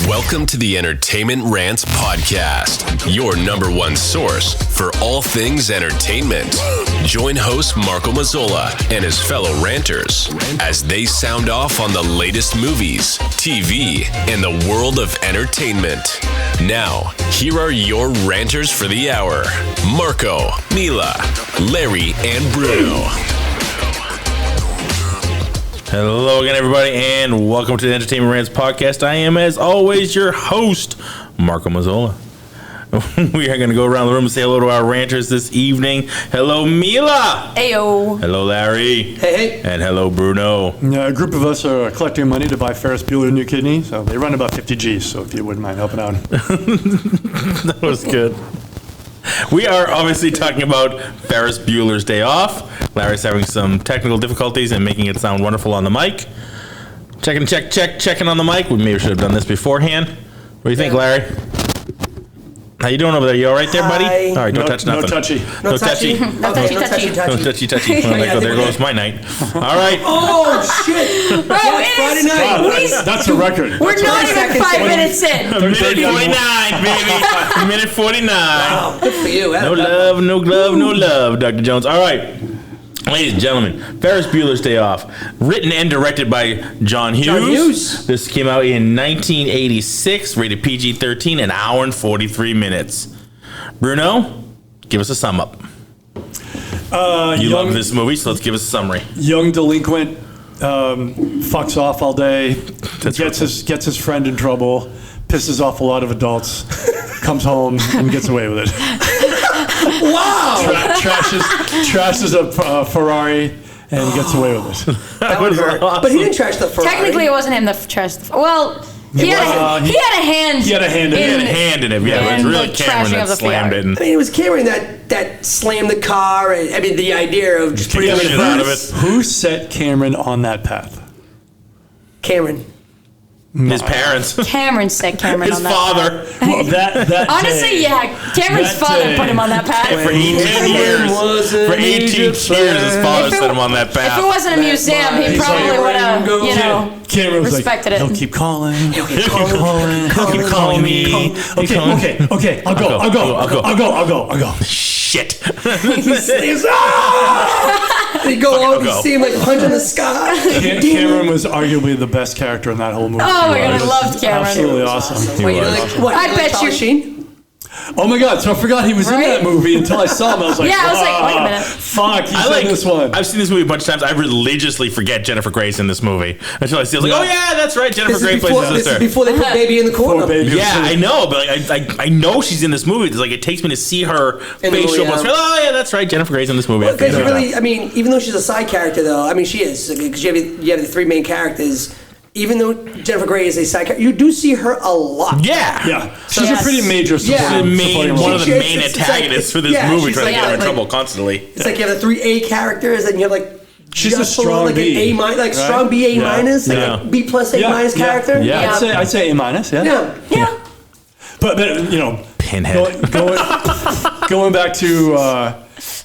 Welcome to the Entertainment Rants Podcast, your number one source for all things entertainment. Join host Marco Mazzola and his fellow ranters as they sound off on the latest movies, TV, and the world of entertainment. Now, here are your ranters for the hour, Marco, Mila, Larry, and Bruno. Hello again, everybody, and welcome to the Entertainment Rants Podcast. I am, as always, your host, Marco Mazzola. We are going to go around the room and say hello to our ranters this evening. Hello, Mila. Heyo. Hello, Larry. Hey. And hello, Bruno. A group of us are collecting money to buy Ferris Bueller a new kidney, so they run about 50 G's, so if you wouldn't mind helping out. That was good. We are obviously talking about Ferris Bueller's Day Off. Larry's having some technical difficulties and making it sound wonderful on the mic. Checking on the mic. We maybe should have done this beforehand. What do you think, Larry? How you doing over there? You all right there, buddy? Hi. All right, don't touch nothing. No touchy. No touchy. No touchy. No touchy. I'm like, oh, there goes my night. All right. Oh, shit! Bro, Friday night. That's a record. We're not even 5 minutes in. Minute 49, baby. Minute 49. Wow, good for you. No love, no glove, no love, Dr. Jones. All right. Ladies and gentlemen, Ferris Bueller's Day Off, written and directed by John Hughes. This came out in 1986, rated PG-13, an hour and 43 minutes. Bruno, give us a sum up. You love this movie, so let's give us a summary. Young delinquent, fucks off all day, gets his friend in trouble, pisses off a lot of adults, comes home and gets away with it. Wow! Trashes a Ferrari and gets away with it. That would hurt. Awesome. But he didn't trash the Ferrari. Technically, it wasn't him that trashed. Well, he had a hand. He had a hand in it. He had a hand in it. Yeah, it was in really the Cameron trashing that of the slammed Ferrari. it. I mean, it was Cameron that slammed the car. And, I mean, the idea of just putting Kicked him the in shit out of reverse. it. Who set Cameron on that path? Cameron. His parents. Cameron set Cameron His on that father. Well, that Honestly, day, yeah. Cameron's that father day- put him on that path. For 18 years. wasn't For 18 years, his father If it- set him on that path. If it wasn't a museum, he He's probably like, would have, Cameron was respected like, it. he'll keep calling. He'll keep calling me. Okay, I'll go. Shit. They go out go. and see him like punching the sky. Cameron was arguably the best character in that whole movie. Oh my God, I He was loved Cameron. Absolutely awesome. Wait, you're like, what? I you're bet like you- Sheen? Oh my God! So I forgot he was in Right? that movie until I saw him. I was like, Yeah, I was like, wait a "Ah, minute." Fuck, he's in this one. I've seen this movie a bunch of times. I religiously forget Jennifer Grey's in this movie until I see. I was like, oh yeah, that's right. Jennifer Grey plays his This is sister. before they put baby in the corner. Poor baby. Yeah, I know, but like, I know she's in this movie. It's like it takes me to see her In the facial. movie, yeah. Oh yeah, that's right. Jennifer Grey's in this movie. I Because figured it out. really, I mean, even though she's a side character, though, I mean, she is. Because you have the three main characters. Even though Jennifer Grey is a side character, you do see her a lot. Yeah. She's Yes. a pretty major She's supporting, one of the It's- main it's antagonists for this yeah, movie, she's trying to like- get her in like- trouble constantly. It's like you have the three A characters, and you have like She's a just below, strong like B, an A minus, like right? strong B A minus, like Yeah. a B plus A minus character. Yeah. I'd say A minus. Yeah. But you know, Pinhead. going back to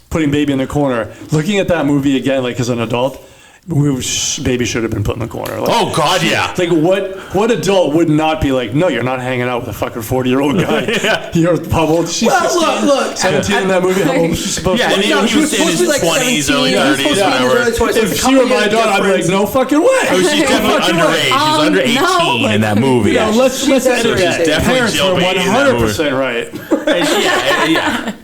putting baby in the corner, looking at that movie again, like as an adult. Baby should have been put in the corner. Like, Oh God, yeah. like what adult would not be like? No, you're not hanging out with a fucking 40-year-old guy. Yeah. You're how old? She's Well, 16, look. 17 in that movie. How old is she supposed Yeah, to and be? he was in supposed his to be like 20s, 17. early He was 30s, supposed to be in his whatever. early 20s. If she were my daughter, I'd be like, no fucking way. Oh, she's definitely underage. She's under 18 no. in that movie. Yeah, let's edit that. definitely Parents were jailbait in that movie. 100% right. Yeah.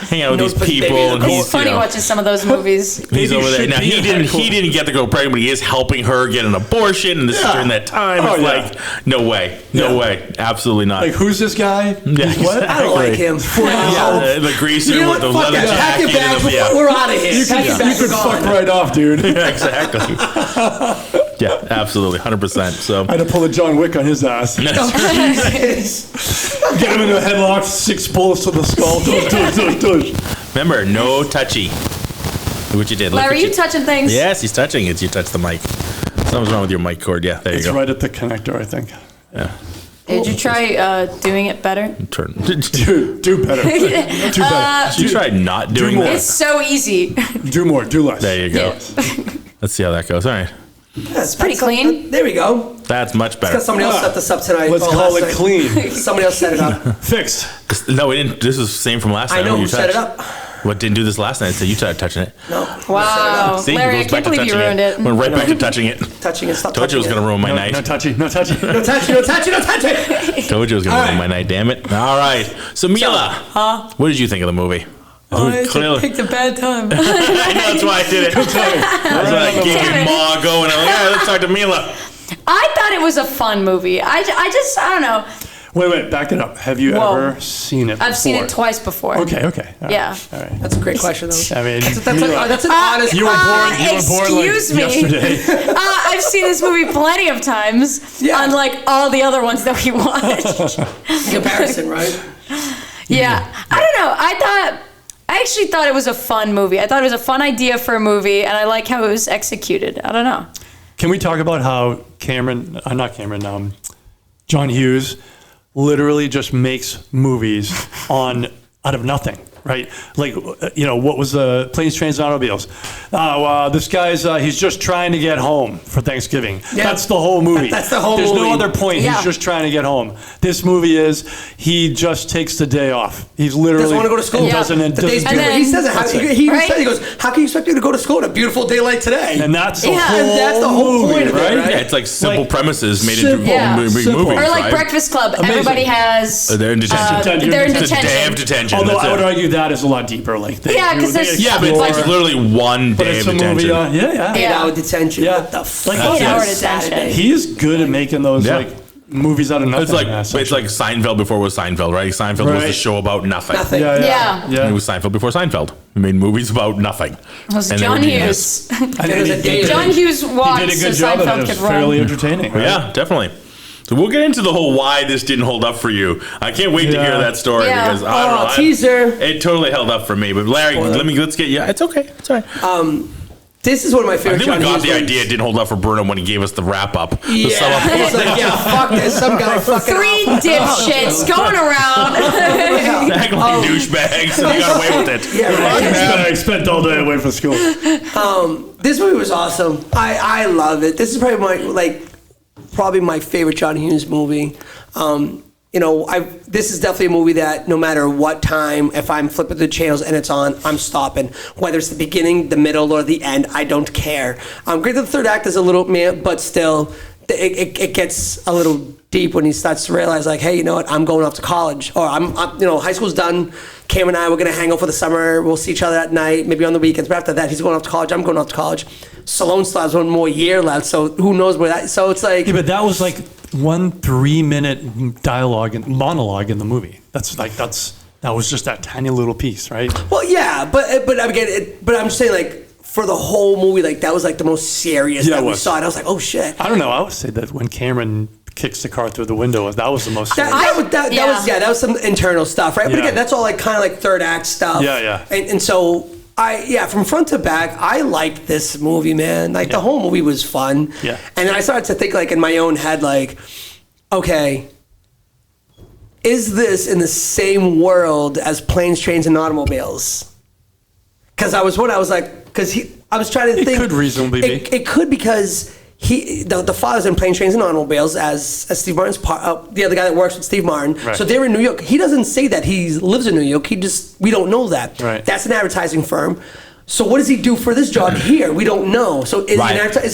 Hang out with Knows these put baby people, in the and corner. he's It's funny you know, watching some of those movies. he's Baby over there. should Now be in that he corner. didn't get to go pregnant, but he is helping her get an abortion, and this is Yeah. during that time. Oh, It's yeah. like, no way, Yeah. absolutely not. Like, who's this guy? Yeah, What? I don't like him. Yeah, the greaser You know with what? the Fuck leather it. Pack jacket. your bags. And the, We're out of here. You Pack your could bags. We're fuck gone. right off, dude. yeah, exactly. Yeah, absolutely, 100%. So. I had to pull a John Wick on his ass. Get him into a headlock, 6 bullets to the skull. Tush. Remember, no touchy. Look what you did. Look Larry, what you touching things? Yes, he's touching it. You touched the mic. Something's wrong with your mic cord. Yeah, there you It's go. right at the connector, I think. Yeah. Did you try doing it better? Turn. Dude, do better. Do better. You tried not doing more. that. It's so easy. Do more, do less. There you go. Let's see how that goes. All right. It's pretty clean. There we go. That's much better. Because somebody else set this up tonight. Let's call it clean. Somebody else set it up. Fixed. No, we didn't. This is the same from last night. I know you who set it touched. up. What didn't do this last night? So you started touching it. No. Wow. See, Larry, I goes back can't to believe you touching ruined it. Went right back to touching it. Touching it. Stop Told you it was going to ruin my No, night. no touchy. No touchy. No touch it. Told you it was going to ruin my night. Damn it! All right. So Mila, what did you think of the movie? Clearly. picked a bad time. I know, that's why I did it. That's why I gave you Ma going. I'm like, let's talk to Mila. I thought it was a fun movie. I don't know. Wait, back it up. Have you Whoa. ever seen it before? I've seen it twice before. Okay. All right. Yeah. All right. That's a great question, though. I mean, That's an honest. you were born like excuse me. yesterday. I've seen this movie plenty of times, Yeah. unlike all the other ones that we watched. comparison, right? Yeah. I don't know. I actually thought it was a fun movie. I thought it was a fun idea for a movie, and I like how it was executed. I don't know. Can we talk about how John Hughes literally just makes movies out of nothing, right? Like, what was the Planes, Trains, and Automobiles? This guy's, he's just trying to get home for Thanksgiving. Yeah. That's the whole movie. That's the whole There's movie. no other point. Yeah. He's just trying to get home. This movie is, he just takes the day off. He's literally Doesn't want to go to school. Yeah. Doesn't The day's And beautiful. then- He says it. That's it. He even Right? said, he goes, how can you expect me to go to school on a beautiful day like today? And that's the Yeah. whole And that's the whole movie, point of it, right? right? Yeah, it's like simple Like, premises made simple. into Yeah. big Simple. movies, Or like right? Breakfast Club. Amazing. Everybody has. They're in detention. They're in It's It's a day detention. of detention. Although That's I would it. argue that is a lot deeper. Like Yeah, 'cause there's- Yeah, but it's like explore- literally one But day it's of a movie. detention. Yeah. 8-hour detention. Yeah. What the fuck? Like, is 8-hour that? detention. Saturday. He is good at making those Yeah. like movies out of nothing. It's like Seinfeld before it was Seinfeld, right? Seinfeld was the Right. show about nothing. Nothing. Yeah. It was Seinfeld before Seinfeld. He made movies about nothing. It was And they John were genius. Hughes. And It was a day. John Hughes He walked did a so good job of it. Seinfeld It could was fairly run. entertaining. Right? Yeah, definitely. So we'll get into the whole why this didn't hold up for you. I can't wait to Yeah. hear that story Yeah. because I don't know. Teaser. It totally held up for me. But Larry, let's get you. It's okay. It's all right. This is one of my I favorite think we John got Hughes the movies. idea. It didn't hold up for Bruno when he gave us the wrap up. The sum up. Yeah. It's like, yeah, fuck this. Some guy fucking Three dipshits going around. Act like douchebags, and you got away with it. Yeah, right. I spent all day away from school. This movie was awesome. I love it. This is probably my favorite John Hughes movie. This is definitely a movie that no matter what time, if I'm flipping the channels and it's on, I'm stopping. Whether it's the beginning, the middle, or the end, I don't care. Great that the third act is a little meh, but still, it gets a little deep when he starts to realize, like, hey, you know what? I'm going off to college, or I'm high school's done. Cam and I were gonna hang out for the summer. We'll see each other at night, maybe on the weekends. But after that, he's going off to college. I'm going off to college. Stallone still has one more year left, so who knows where that? So it's like, Yeah, but that was like 1 3-minute dialogue and monologue in the movie. That was just that tiny little piece, right? well, yeah, but again, but I'm just saying, like, for the whole movie, like, that was like the most serious Yeah, that it we was. saw, and I was like, oh shit. I don't know. I would say that when Cameron kicks the car through the window, that was the most. That was some internal stuff, right? But Yeah. again, that's all like kind of like third act stuff. Yeah. And so from front to back, I liked this movie, man. Like the whole movie was fun. Yeah. And then I started to think like in my own head, like, okay, is this in the same world as Planes, Trains, and Automobiles? Because I was trying to think. It could reasonably be. It could, because the father's in Planes, Trains, and Automobiles as Steve Martin's the other guy that works with Steve Martin. Right. So they're in New York. He doesn't say that he lives in New York. We don't know that. Right. That's an advertising firm. So what does he do for this job here? We don't know. So is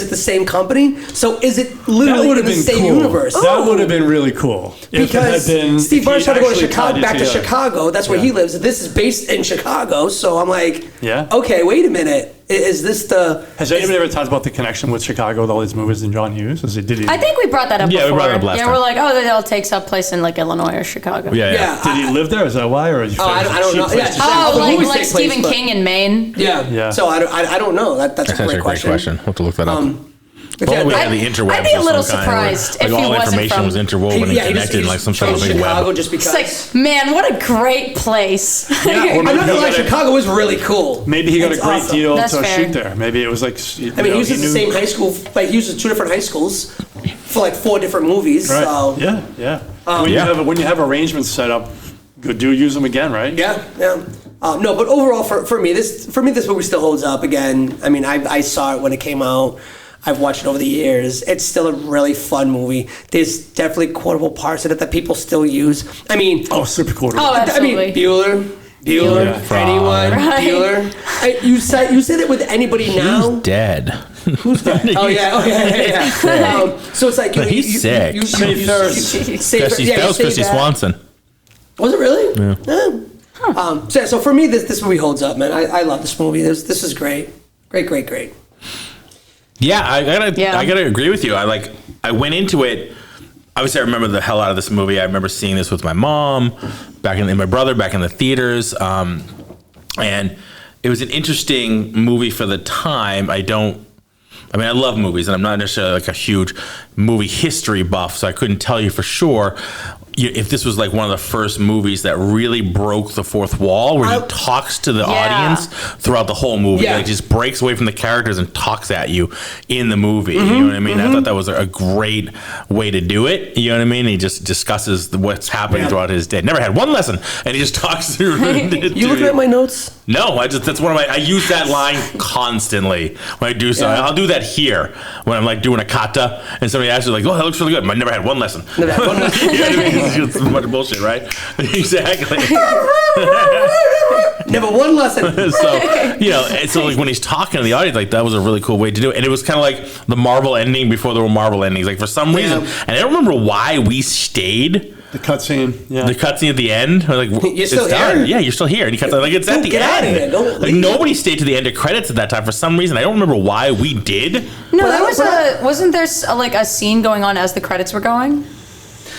it the same company? So is it literally in the same universe? That would have been really cool. Because Steve Martin's trying to go to Chicago, back to together. Chicago. That's where he lives. This is based in Chicago. So I'm like, Yeah. okay, wait a minute. Is this the? Has anybody ever talked about the connection with Chicago with all these movies and John Hughes? Did he? I think we brought that up Yeah, we before. brought it up last yeah, time. we're like, oh, that all takes up place in like Illinois or Chicago. Yeah. Did he live there? Is that why? Or is I don't know. Yeah, Oh, The like movies take place, Stephen but- King in Maine. Yeah. So I don't know. That's a That's actually great a great question. We'll have to look that up. But All the way yeah, to the interwebs. I'd be a of little some kind, where, surprised like if he all wasn't information from- was interwoven and he connected like some sort of chose big Chicago web. just because. It's like, man, what a great place. I'm not gonna lie, Chicago is really cool. Maybe he got It's a great awesome. deal That's to fair. shoot there. Maybe it was like. I mean, he uses the same high school. Like he uses 2 different high schools for like 4 different movies. Right. So Yeah. When you have arrangements set up, do use them again, right? yeah. No, but overall, for me, this movie still holds up. Again, I mean, I saw it when it came out. I've watched it over the years. It's still a really fun movie. There's definitely quotable parts in it that people still use. I mean, super quotable. Oh, absolutely. I mean, Bueller, anyone, Right. Bueller. You said it with anybody now. Who's dead? Who's dead? Oh yeah. So it's like He's sick. Chrissy Swanson. Was it really? Yeah. So for me, this movie holds up, man. I love this movie. This is great. Great. Yeah, I gotta agree with you. I went into it. Obviously, I remember the hell out of this movie. I remember seeing this with my mom, my brother back in the theaters, and it was an interesting movie for the time. I love movies, and I'm not necessarily like a huge movie history buff, so I couldn't tell you for sure if this was like one of the first movies that really broke the fourth wall, where he talks to the audience throughout the whole movie. Yeah. Like, just breaks away from the characters and talks at you in the movie. You know what I mean? I thought that was a great way to do it. You know what I mean? He just discusses what's happening throughout his day. Never had one lesson, and he just talks through. You looking at my notes? No, that's one of I use that line constantly when I do something. I'll do that here when I'm like doing a kata, and somebody asks me like, "Oh, that looks really good." I never had one lesson. Never had one lesson. You know what I mean? It's just a bunch of bullshit, right? Exactly. Never one lesson. So like when he's talking to the audience, like that was a really cool way to do it, and it was kind of like the Marvel ending before there were Marvel endings. Like for some reason, and I don't remember why we stayed. The cutscene, The cutscene at the end. Like, you're still here? Done. Yeah, you're still here. And he cuts like it's at the get out of end. here. Don't Like leave. nobody stayed to the end of credits at that time for some reason. I don't remember why we did. No, wasn't there like a scene going on as the credits were going?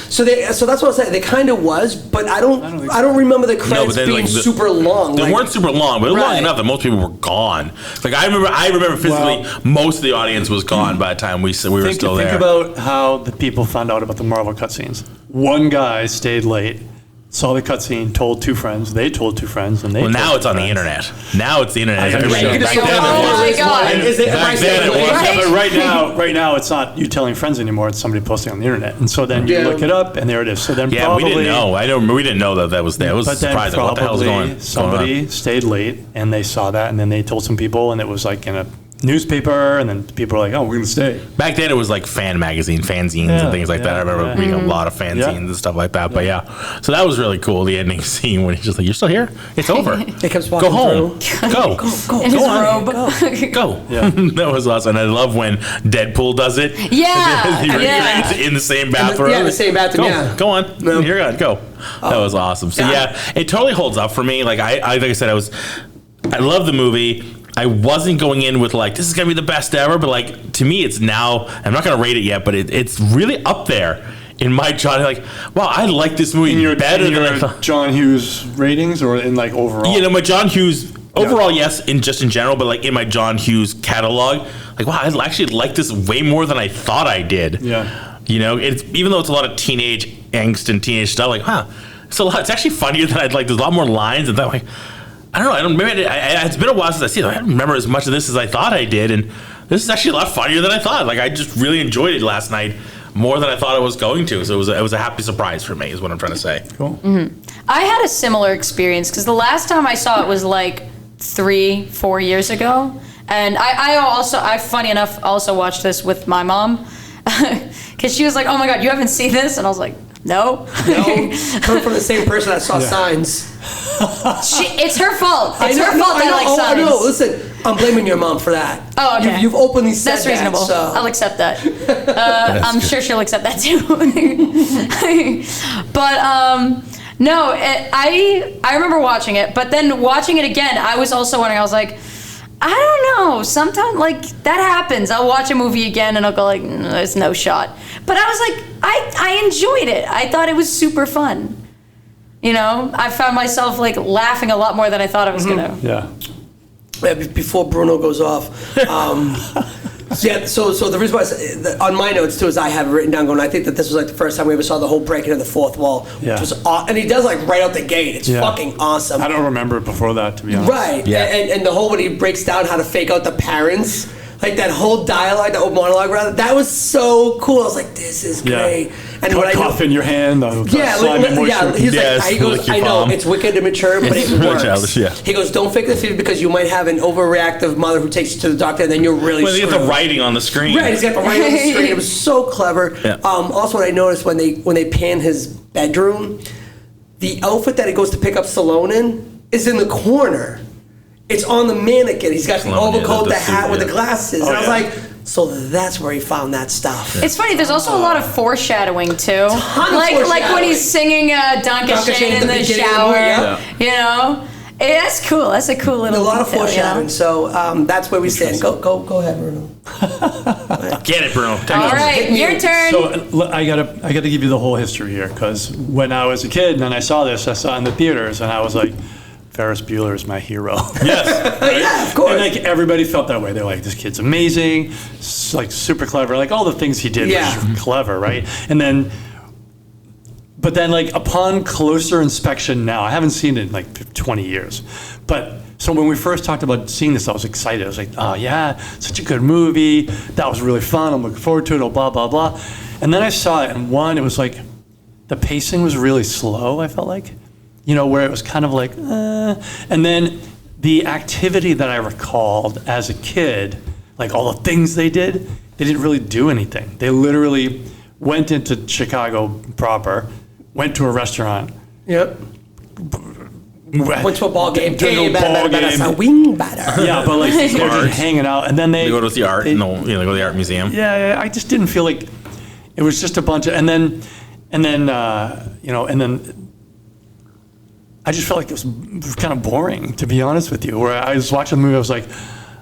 So that's what I'm saying. They kind of was, but I don't remember the credits being super long. They weren't super long, but it was long enough that most people were gone. Like I remember physically, most of the audience was gone by the time we were still there. Think about how the people found out about the Marvel cutscenes. One guy stayed late, saw the cutscene, told two friends. They told two friends, and they. Well, now it's on the internet. Now it's the internet. Oh my God! But right now, it's not you telling friends anymore. It's somebody posting on the internet, and so then you look it up, and there it is. So then probably we didn't know. We didn't know that was there. It was surprising. What the hell's going on? Somebody stayed late, and they saw that, and then they told some people, and it was like in a newspaper, and then people were like, "Oh, we're gonna stay." Back then, it was like fanzines and things like that. I remember reading a lot of fanzines and stuff like that. But so that was really cool. The ending scene when he's just like, "You're still here? It's over. He comes walking Go home. through. Go. In his robe. Go." That was awesome. And I love when Deadpool does it. Yeah. In the same bathroom. the same bathroom. Go on. You're good. Go. That was awesome. So it totally holds up for me. Like I said, I love the movie. I wasn't going in with like, this is going to be the best ever, but like, to me, it's now, I'm not going to rate it yet, but it's really up there in my John, like, wow, I like this movie better than I thought. John Hughes ratings or in like overall? You know, my John Hughes, overall, yes, in general, but like in my John Hughes catalog, like, wow, I actually like this way more than I thought I did. Yeah. You know, it's even though it's a lot of teenage angst and teenage stuff, like, wow, it's actually funnier than I'd like. There's a lot more lines and that, like, I don't know. Maybe it's been a while since I seen it. I don't remember as much of this as I thought I did, and this is actually a lot funnier than I thought. Like I just really enjoyed it last night more than I thought I was going to. So it was a happy surprise for me, is what I'm trying to say. Cool. Mm-hmm. I had a similar experience because the last time I saw it was like 3-4 years ago, and I funny enough also watched this with my mom because she was like, "Oh my God, you haven't seen this?" And I was like, No. Coming from the same person that saw Signs. It's her fault. It's her fault that I like Signs. No, listen, I'm blaming your mom for that. Oh, okay. You've openly said That's reasonable. that, so. I'll accept that. I'm sure she'll accept that too. But no, I remember watching it, but then watching it again, I was also wondering. I was like, I don't know. Sometimes like that happens. I'll watch a movie again and I'll go like, there's no shot. But I was like, I enjoyed it. I thought it was super fun. You know, I found myself like laughing a lot more than I thought I was gonna. Yeah. Before Bruno goes off, So the reason why I say, on my notes too is I have it written down going, I think that this was like the first time we ever saw the whole breaking of the fourth wall, which was and he does like right out the gate. It's fucking awesome. I don't remember it before that, to be honest. Right. Yeah. And the whole when he breaks down how to fake out the parents, like that whole dialogue, that whole monologue rather, that was so cool. I was like, this is great. And what I Cuff know, in your hand. He's Yes, he goes, lick your I know palm. it's wicked and mature, but it works. Childish, yeah. He goes, don't fake the fever because you might have an overreactive mother who takes you to the doctor, and then you're really Well, they get screwed. the writing on the screen. Right, he's got the writing on the screen. It was so clever. Yeah. Also, what I noticed when they pan his bedroom, the outfit that he goes to pick up Stallone in is in the corner. It's on the mannequin. He's got the Stallone, overcoat, the the hat suit, with yeah. the glasses. And I was like, so that's where he found that stuff. It's funny. There's also a lot of foreshadowing too, Ton of like when foreshadowing. he's singing Danke Danke Schön Schön in at the the beginning of the shower. movie, You know, that's cool. That's a cool little. A lot of detail, foreshadowing. So that's where we stand. Go ahead, Bruno. Get it, Bruno. All right, your turn. So I gotta give you the whole history here, because when I was a kid and I saw this, I saw it in the theaters, and I was like, Ferris Bueller is my hero. Yes. Yeah, of course. And like everybody felt that way. They're like, this kid's amazing, like super clever. Like all the things he did was clever, right? But then like upon closer inspection now, I haven't seen it in like 20 years. But so when we first talked about seeing this, I was excited. I was like, oh yeah, such a good movie. That was really fun. I'm looking forward to it, blah, blah, blah. And then I saw it, and it was like, the pacing was really slow, I felt like. You know, where it was kind of like, and then the activity that I recalled as a kid, like all the things they did, they didn't really do anything. They literally went into Chicago proper, went to a restaurant. Yep. Went to a ball game. Yeah, but like they're just hanging out, and then They go to the art. They go to the art museum. Yeah, I just didn't feel like it was just a bunch of, and then I just felt like it was kind of boring, to be honest with you. Where I was watching the movie, I was like,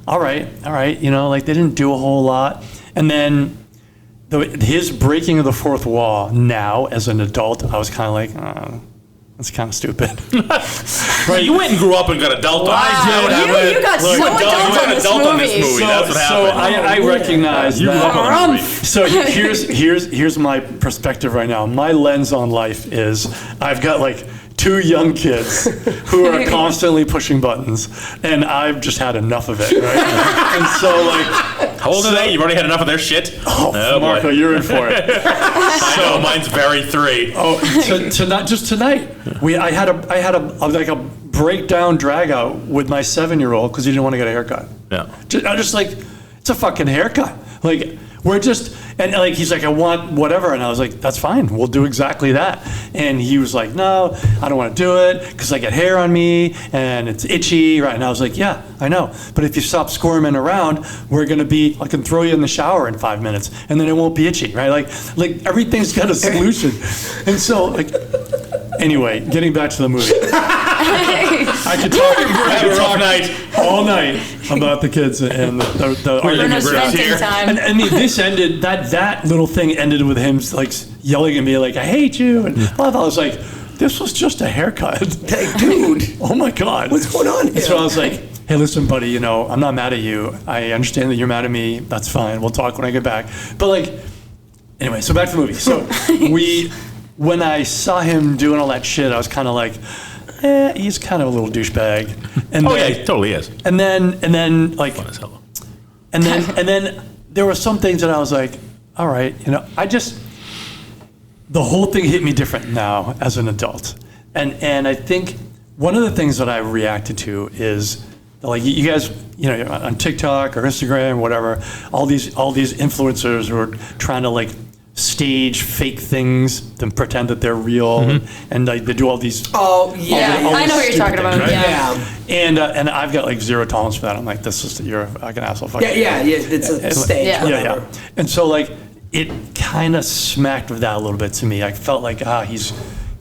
all right, like they didn't do a whole lot. And then his breaking of the fourth wall now as an adult, I was kind of like, oh, that's kind of stupid. Right, you went and grew up and got adult on Wow, you got so adult on this movie. That's what happened. I recognize You grew up that. on the movie. So here's my perspective right now. My lens on life is I've got like 2 young kids who are constantly pushing buttons, and I've just had enough of it, right? And so like, how old are they? You've already had enough of their shit? oh Marco, boy. you're in for it. I know, mine's very 3. So not just tonight. I had a breakdown drag out with my 7-year-old because he didn't want to get a haircut. Yeah. I'm just like, it's a fucking haircut. Like, we're just, and like, he's like, I want whatever. And I was like, that's fine. We'll do exactly that. And he was like, no, I don't want to do it because I get hair on me and it's itchy. Right. And I was like, yeah, I know. But if you stop squirming around, I can throw you in the shower in 5 minutes and then it won't be itchy. Right. Like everything's got a solution. And so like, anyway, getting back to the movie. I could talk night. all night about the kids and the Bruno's argument. venting time. And I mean, this ended, that little thing ended with him like yelling at me like, I hate you. And blah, blah. I was like, this was just a haircut. Hey, dude. Oh my God. What's going on here? And so I was like, hey, listen, buddy, I'm not mad at you. I understand that you're mad at me. That's fine. We'll talk when I get back. But like, anyway, so back to the movie. So when I saw him doing all that shit, I was kind of like, he's kind of a little douchebag. And Oh, yeah, he totally is. And then like, Fun as hell. and then there were some things that I was like, all right, the whole thing hit me different now as an adult. And I think one of the things that I reacted to is like you guys, on TikTok or Instagram or whatever, all these influencers who are trying to like stage fake things and pretend that they're real, and like they do all these. Oh yeah, I know what you're talking things, about. right? Yeah. And I've got like zero tolerance for that. I'm like, you're a fucking asshole. Fuck you. Yeah. It's a stage. Yeah. Whatever. Yeah. And so like it kind of smacked with that a little bit to me. I felt like he's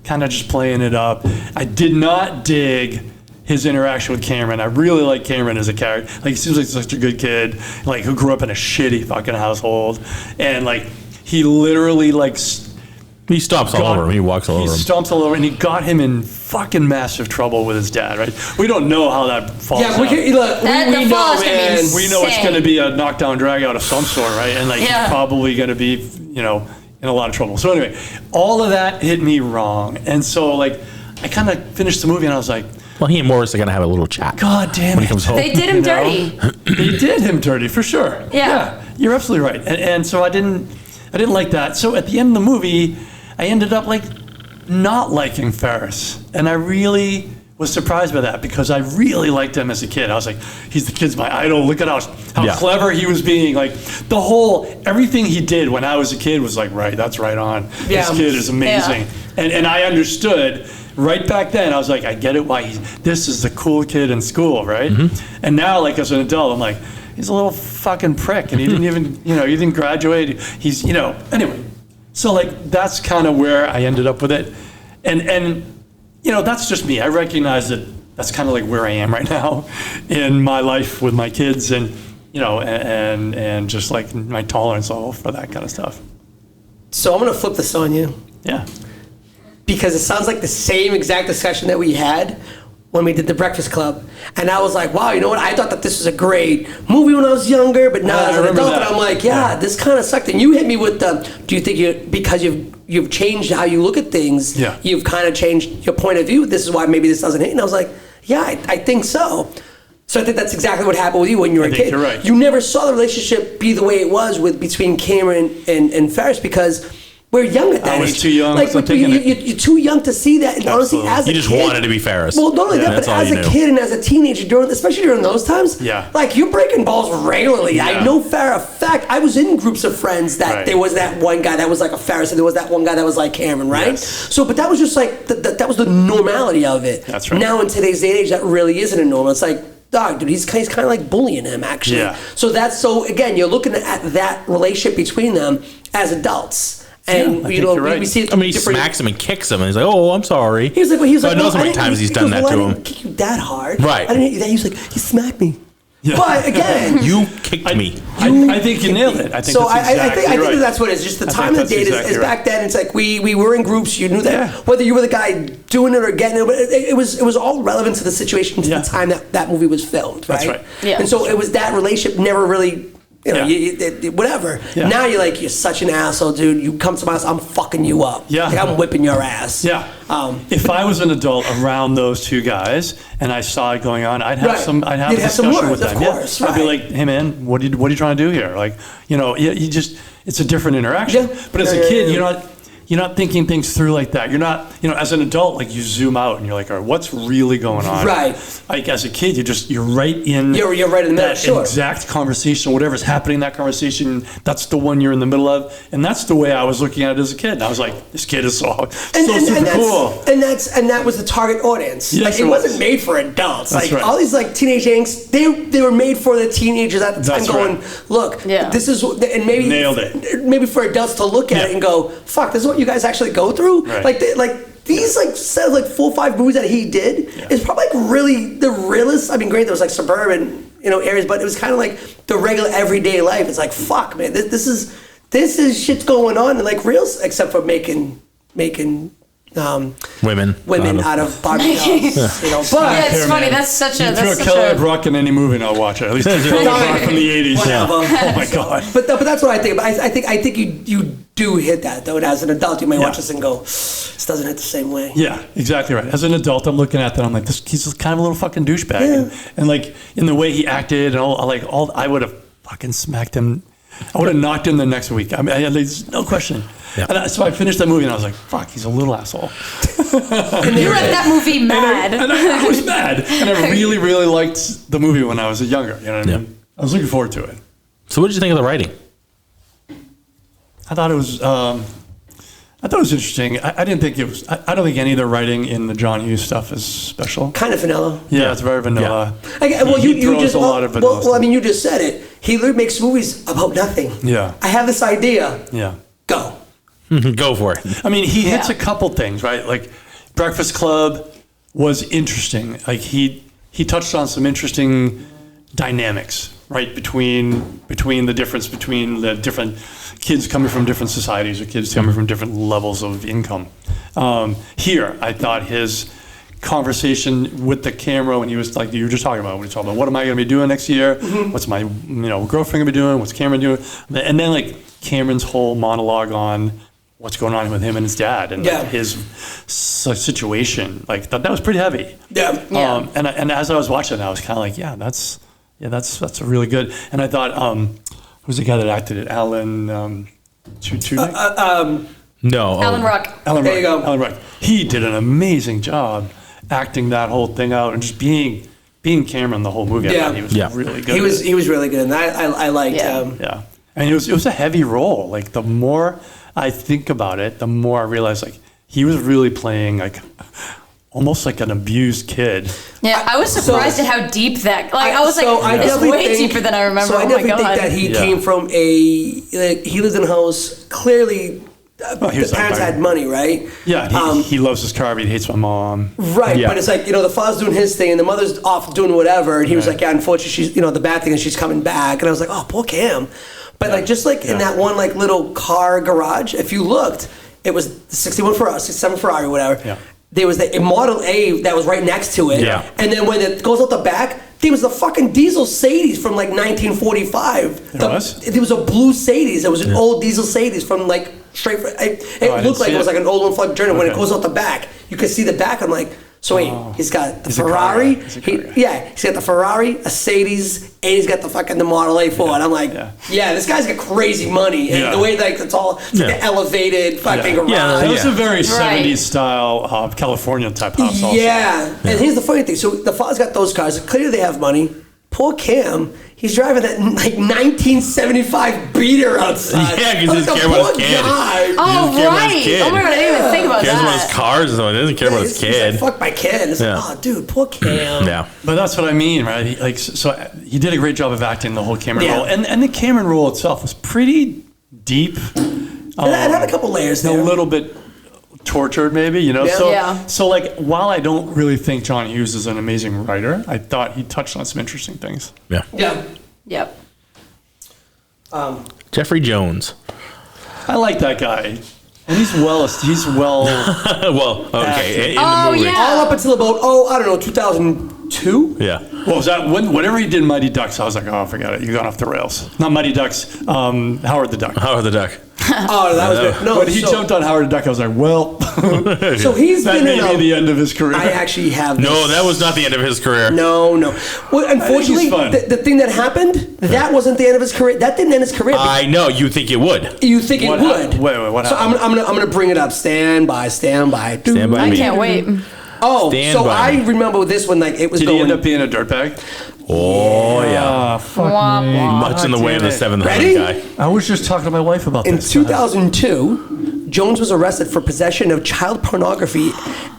kind of just playing it up. I did not dig his interaction with Cameron. I really like Cameron as a character. Like he seems like such a good kid, like who grew up in a shitty fucking household, and like. He literally he stomps all over him. He walks all over him. He stomps all over, and he got him in fucking massive trouble with his dad. Right? We don't know how that falls. Yeah, out. we know, man. We know it's going to be a knockdown drag out of some sort, right? And like he's probably going to be, in a lot of trouble. So anyway, all of that hit me wrong, and so like I kind of finished the movie, and I was like. Well, he and Morris are going to have a little chat. God damn it. When he comes home. They did him dirty. They did him dirty, for sure. Yeah. You're absolutely right. And so I didn't like that. So at the end of the movie, I ended up like not liking Ferris, and I really was surprised by that because I really liked him as a kid. I was like, the kid's my idol. Look at how clever he was being. Like everything he did when I was a kid was like, right, that's right on. Yeah. This kid is amazing. Yeah. And I understood right back then. I was like, I get it why this is the cool kid in school, right? Mm-hmm. And now, like as an adult, I'm like, he's a little fucking prick, and he didn't even, he didn't graduate. He's, anyway. So like that's kind of where I ended up with it, and. That's just me. I recognize that that's kind of like where I am right now in my life with my kids and, and just like my tolerance level for that kind of stuff. So I'm going to flip this on you. Yeah. Because it sounds like the same exact discussion that we had when we did The Breakfast Club. And I was like, wow, you know what? I thought that this was a great movie when I was younger, but now as an adult, and I'm like, this kind of sucked. And you hit me with do you think because you've changed how you look at things, you've kind of changed your point of view, this is why maybe this doesn't hit? And I was like, yeah, I think so. So I think that's exactly what happened with you when you were a kid. You're right. You never saw the relationship be the way it was between Cameron and Ferris because we're young at that age. I was too young. Like, you're too young to see that. And honestly, as a kid, you just wanted to be Ferris. Well, not only that, but as a kid and as a teenager, especially during those times, like you're breaking balls regularly. Yeah. I know for a fact, I was in groups of friends that there was that one guy that was like a Ferris, and there was that one guy that was like Cameron, right? Yes. So, but that was just like that was the normality of it. That's right. Now in today's day and age, that really isn't a normal. It's like, dog, dude, he's kind of like bullying him, actually. Yeah. So again, you're looking at that relationship between them as adults. And we see it. I mean, he smacks him and kicks him, and he's like, "Oh, I'm sorry." He's like, I know how many times he's done that to him. I didn't kick you that hard, right? I didn't hit you that. He was like, he smacked me. Yeah. But again, you kicked me. I think you nailed it. I think that that's what it is. Just the time of the day is back then. It's like we were in groups. You knew that whether you were the guy doing it or getting it, but it was all relevant to the situation, to the time that movie was filmed, right? That's right. Yeah. And so it was that relationship never really. Whatever. Yeah. Now you're such an asshole, dude. You come to my house, I'm fucking you up. Yeah. Like, I'm whipping your ass. Yeah. If I was an adult around those two guys and I saw it going on, I'd have a discussion with them. Of course, I'd be like, hey man, what are you trying to do here? Like, it's a different interaction. Yeah. But as a kid, you're not thinking things through like that. You're not, as an adult, like you zoom out and you're like, all right, what's really going on? Right. Like as a kid, you're right in. You're right in the middle. That exact conversation, whatever's happening in that conversation, that's the one you're in the middle of, and that's the way I was looking at it as a kid. And I was like, this kid is so super cool. And that was the target audience. Yes, like, it wasn't made for adults. That's right. All these like teenage angst, they were made for the teenagers at the time. Going, look, this is, and maybe nailed it. Maybe for adults to look at it and go, fuck, this is what you guys actually go through. Right. These 4 or 5 movies that he did is probably like really the realest. I mean, great, there was like suburban areas, but it was kind of like the regular everyday life. It's like, fuck, man, this is shit's going on, and like real, except for making women out of Barbie dolls. But it's funny. That's such a. Throw Kelly Ruck in any movie, and I'll watch it. At least Kelly Ruck from the '80s. Oh my god. But that's what I think. But I think you do hit that though. And as an adult, you may watch this and go, "This doesn't hit the same way." Yeah, exactly right. As an adult, I'm looking at that. I'm like, he's just kind of a little fucking douchebag, and like in the way he acted and all, I would have fucking smacked him. I would have knocked him the next week. I mean, there's no question. Yeah. And so I finished that movie and I was like, fuck, he's a little asshole. And you left that movie mad. And I was mad. And I really, really liked the movie when I was younger. You know what I mean? I was looking forward to it. So what did you think of the writing? I thought it was interesting. I didn't think it was. I don't think any of the writing in the John Hughes stuff is special. Kind of vanilla. Yeah, it's very vanilla. Yeah. He throws a lot of vanilla. Well, I mean, you just said it. He makes movies about nothing. Yeah. I have this idea. Yeah. Go. Go for it. I mean, he hits a couple things, right? Like Breakfast Club was interesting. Like he touched on some interesting dynamics, right? Between the difference between the different kids coming from different societies or kids coming from different levels of income. Here, I thought his conversation with the camera when he was like you were just talking about, when he was talking about what am I going to be doing next year? Mm-hmm. What's my girlfriend going to be doing? What's Cameron doing? And then like Cameron's whole monologue on what's going on with him and his dad and like, his situation, like that was pretty heavy. Yeah. And as I was watching it, I was kind of like, that's really good. And I thought, who's the guy that acted it? Alan Tudyk? No. Alan Ruck. Alan There Ruck. you go. Alan Ruck. He did an amazing job acting that whole thing out and just being Cameron the whole movie. I thought he was really good. He was really good, and I liked him. Yeah. I mean, it was a heavy role. Like, the more I think about it, the more I realize, like, he was really playing, like, almost like an abused kid. Yeah, I was surprised at how deep that. Like, I was like, it's way deeper than I remember. So I oh my definitely god. think that he came from he lived in a house. Clearly, the parents had money, right? Yeah, he loves his car, but he hates my mom. Right, Yeah. but it's like, the father's doing his thing and the mother's off doing whatever, and he was like, yeah, unfortunately, she's, the bad thing is she's coming back, and I was like, oh, poor Cam. But like, just like in that one like little car garage, if you looked, it was the 61 Ferrari, 67 Ferrari, whatever. Yeah. There was the Model A that was right next to it. Yeah. And then when it goes out the back, there was the fucking diesel Sadie's from like 1945. There was? There was a blue Sadie's. It was an old diesel Sadie's from like straight. It looked like it was like an old one for Journey. When it goes out the back, you could see the back. I'm like, so wait, he's got the Ferrari. He's got the Ferrari, a Sadie's, and he's got the Model A Ford. I'm like, yeah, this guy's got crazy money. And the way like it's all like the elevated fucking garage. Yeah, it was a very 70s style California type house also. Yeah. And here's the funny thing. So the father's got those cars. Clearly they have money. Poor Cam, he's driving that like 1975 beater outside. Yeah, because he doesn't care about his kid. Oh, right. Oh my god, I didn't even think about He cares about his that. cars, though. He doesn't care about his He's kid. like, fuck my kid. It's like, oh, dude, poor Cam. Yeah. But that's what I mean, right? So he did a great job of acting the whole Cameron Yeah. role. And the Cameron role itself was pretty deep. It had a couple layers there. A little bit tortured, maybe, Yeah. So like, while I don't really think John Hughes is an amazing writer, I thought he touched on some interesting things. Yeah. Yeah. Yep. Jeffrey Jones. I like that guy. And he's well. Well, okay. In Oh, the movie. yeah. All up until about, I don't know, 2002? Yeah. What was that? Whenever he did Mighty Ducks, I was like, oh, forget it. You're going off the rails. Not Mighty Ducks. Howard the Duck. Howard the Duck. Oh, that was good. No, When he jumped on Howard the Duck, I was like, well, So he's that been may in be the end of his career. I actually have No, this. that was not the end of his career. No. Well, unfortunately, he's fun. the thing that happened, that wasn't the end of his career. That didn't end his career. I know. You think it would. You think it What would? happened? Wait, what So happened? I'm gonna bring it up. Stand by. Stand by I me. can't wait. Oh, Stand so by I me. remember this one. Like it was Did he going. end up being a dirtbag? Oh, yeah. Ah, fuck Womp me. womp. Much in the way of the seventh Ready? heaven guy. I was just talking to my wife about In this. 2002, Jones was arrested for possession of child pornography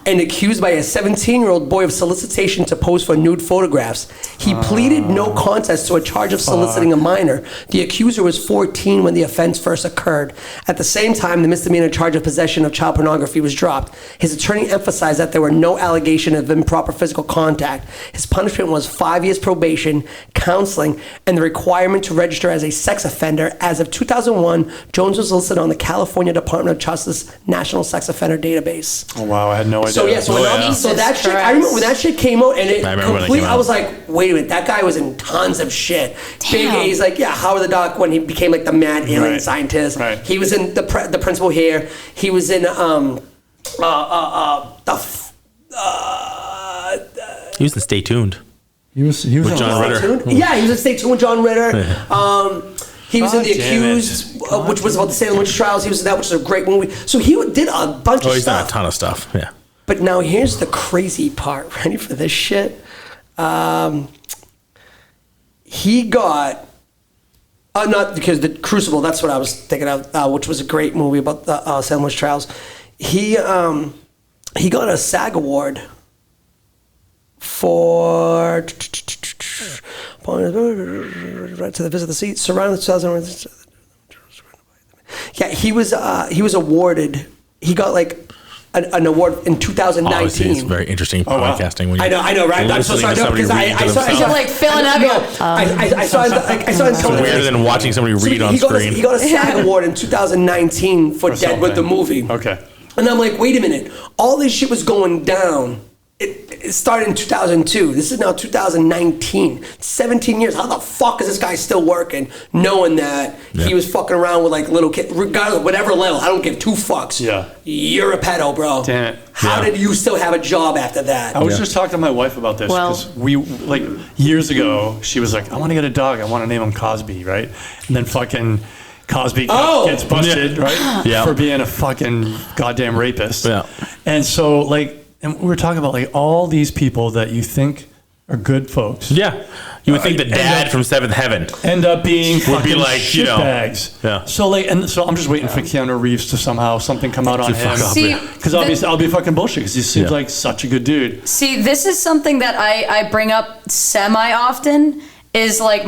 and accused by a 17-year-old boy of solicitation to pose for nude photographs. He pleaded no contest to a charge of soliciting a minor. The accuser was 14 when the offense first occurred. At the same time, the misdemeanor charge of possession of child pornography was dropped. His attorney emphasized that there were no allegations of improper physical contact. His punishment was 5 years probation, counseling, and the requirement to register as a sex offender. As of 2001, Jones was listed on the California Department of Justice National Sex Offender Database. Oh, wow, I had no idea. So yeah, so, Oh, yeah. so that shit. Christ. I remember when that shit came out, and it I remember when it completely. came I out. was like, wait a minute, that guy was in tons of shit. Damn. Big. He's like, yeah, Howard the Duck when he became like the mad alien Right. scientist. Right. He was in the principal here. He was in He was in Stay Tuned. He was With John on- Ritter. Yeah, he was in Stay Tuned with John Ritter. He was in God The damn it. Accused, which was about the Salem witch trials. He was in that, which is a great movie. So he did a bunch Oh, of he's done stuff. a ton of stuff. Yeah. But now here's the crazy part. Ready for this shit? He got, not because the Crucible, that's what I was thinking of, which was a great movie about the Salem witch trials. He got a SAG award for right to the visit the seat surrounding the 2000. Yeah, he was awarded. He got like an award in 2019. Obviously, it's very interesting wow. podcasting. When you I know, right? I'm so listening sorry to somebody because read to I saw. themselves. Like filling up. I saw. I saw. It's weirder than watching somebody read on he screen. He got a SAG award in 2019 for Deadwood the movie. Okay. And I'm like, wait a minute. All this shit was going down. It started in 2002. This is now 2019. 17 years. How the fuck is this guy still working, knowing that he was fucking around with like little kids, regardless of whatever level? I don't give two fucks. Yeah. You're a pedo, bro. Damn it. How did you still have a job after that? I was just talking to my wife about this Well- because we, like, years ago, she was like, I want to get a dog. I want to name him Cosby, right? And then fucking Cosby gets busted, right? Yeah. For being a fucking goddamn rapist. Yeah. And so, like, and we were talking about, like, all these people that you think are good folks. Yeah. You would think the dad from Seventh Heaven End up being fucking like, you know, shitbags. yeah. So, like, and so I'm just waiting for Keanu Reeves to somehow something come out on him. See, Because obviously I'll be fucking bullshit because he seems like such a good dude. See, this is something that I bring up semi often. Is like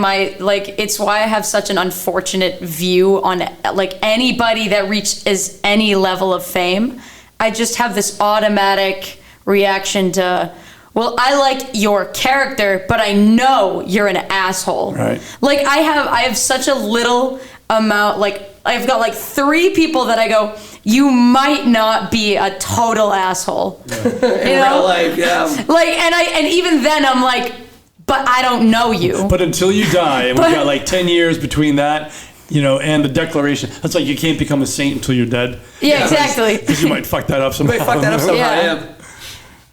it's why I have such an unfortunate view on like anybody that reaches any level of fame. I just have this automatic reaction to, well, I like your character, but I know you're an asshole. Right. Like I have such a little amount, like I've got like 3 people that I go, you might not be a total asshole. Yeah. In real life, yeah. Like, and even then I'm like, but I don't know you. But until you die, and we've got like 10 years between that, you know, and the declaration. That's like you can't become a saint until you're dead. Yeah, exactly. Because you might fuck that up somehow. You might fuck that up somehow, yeah.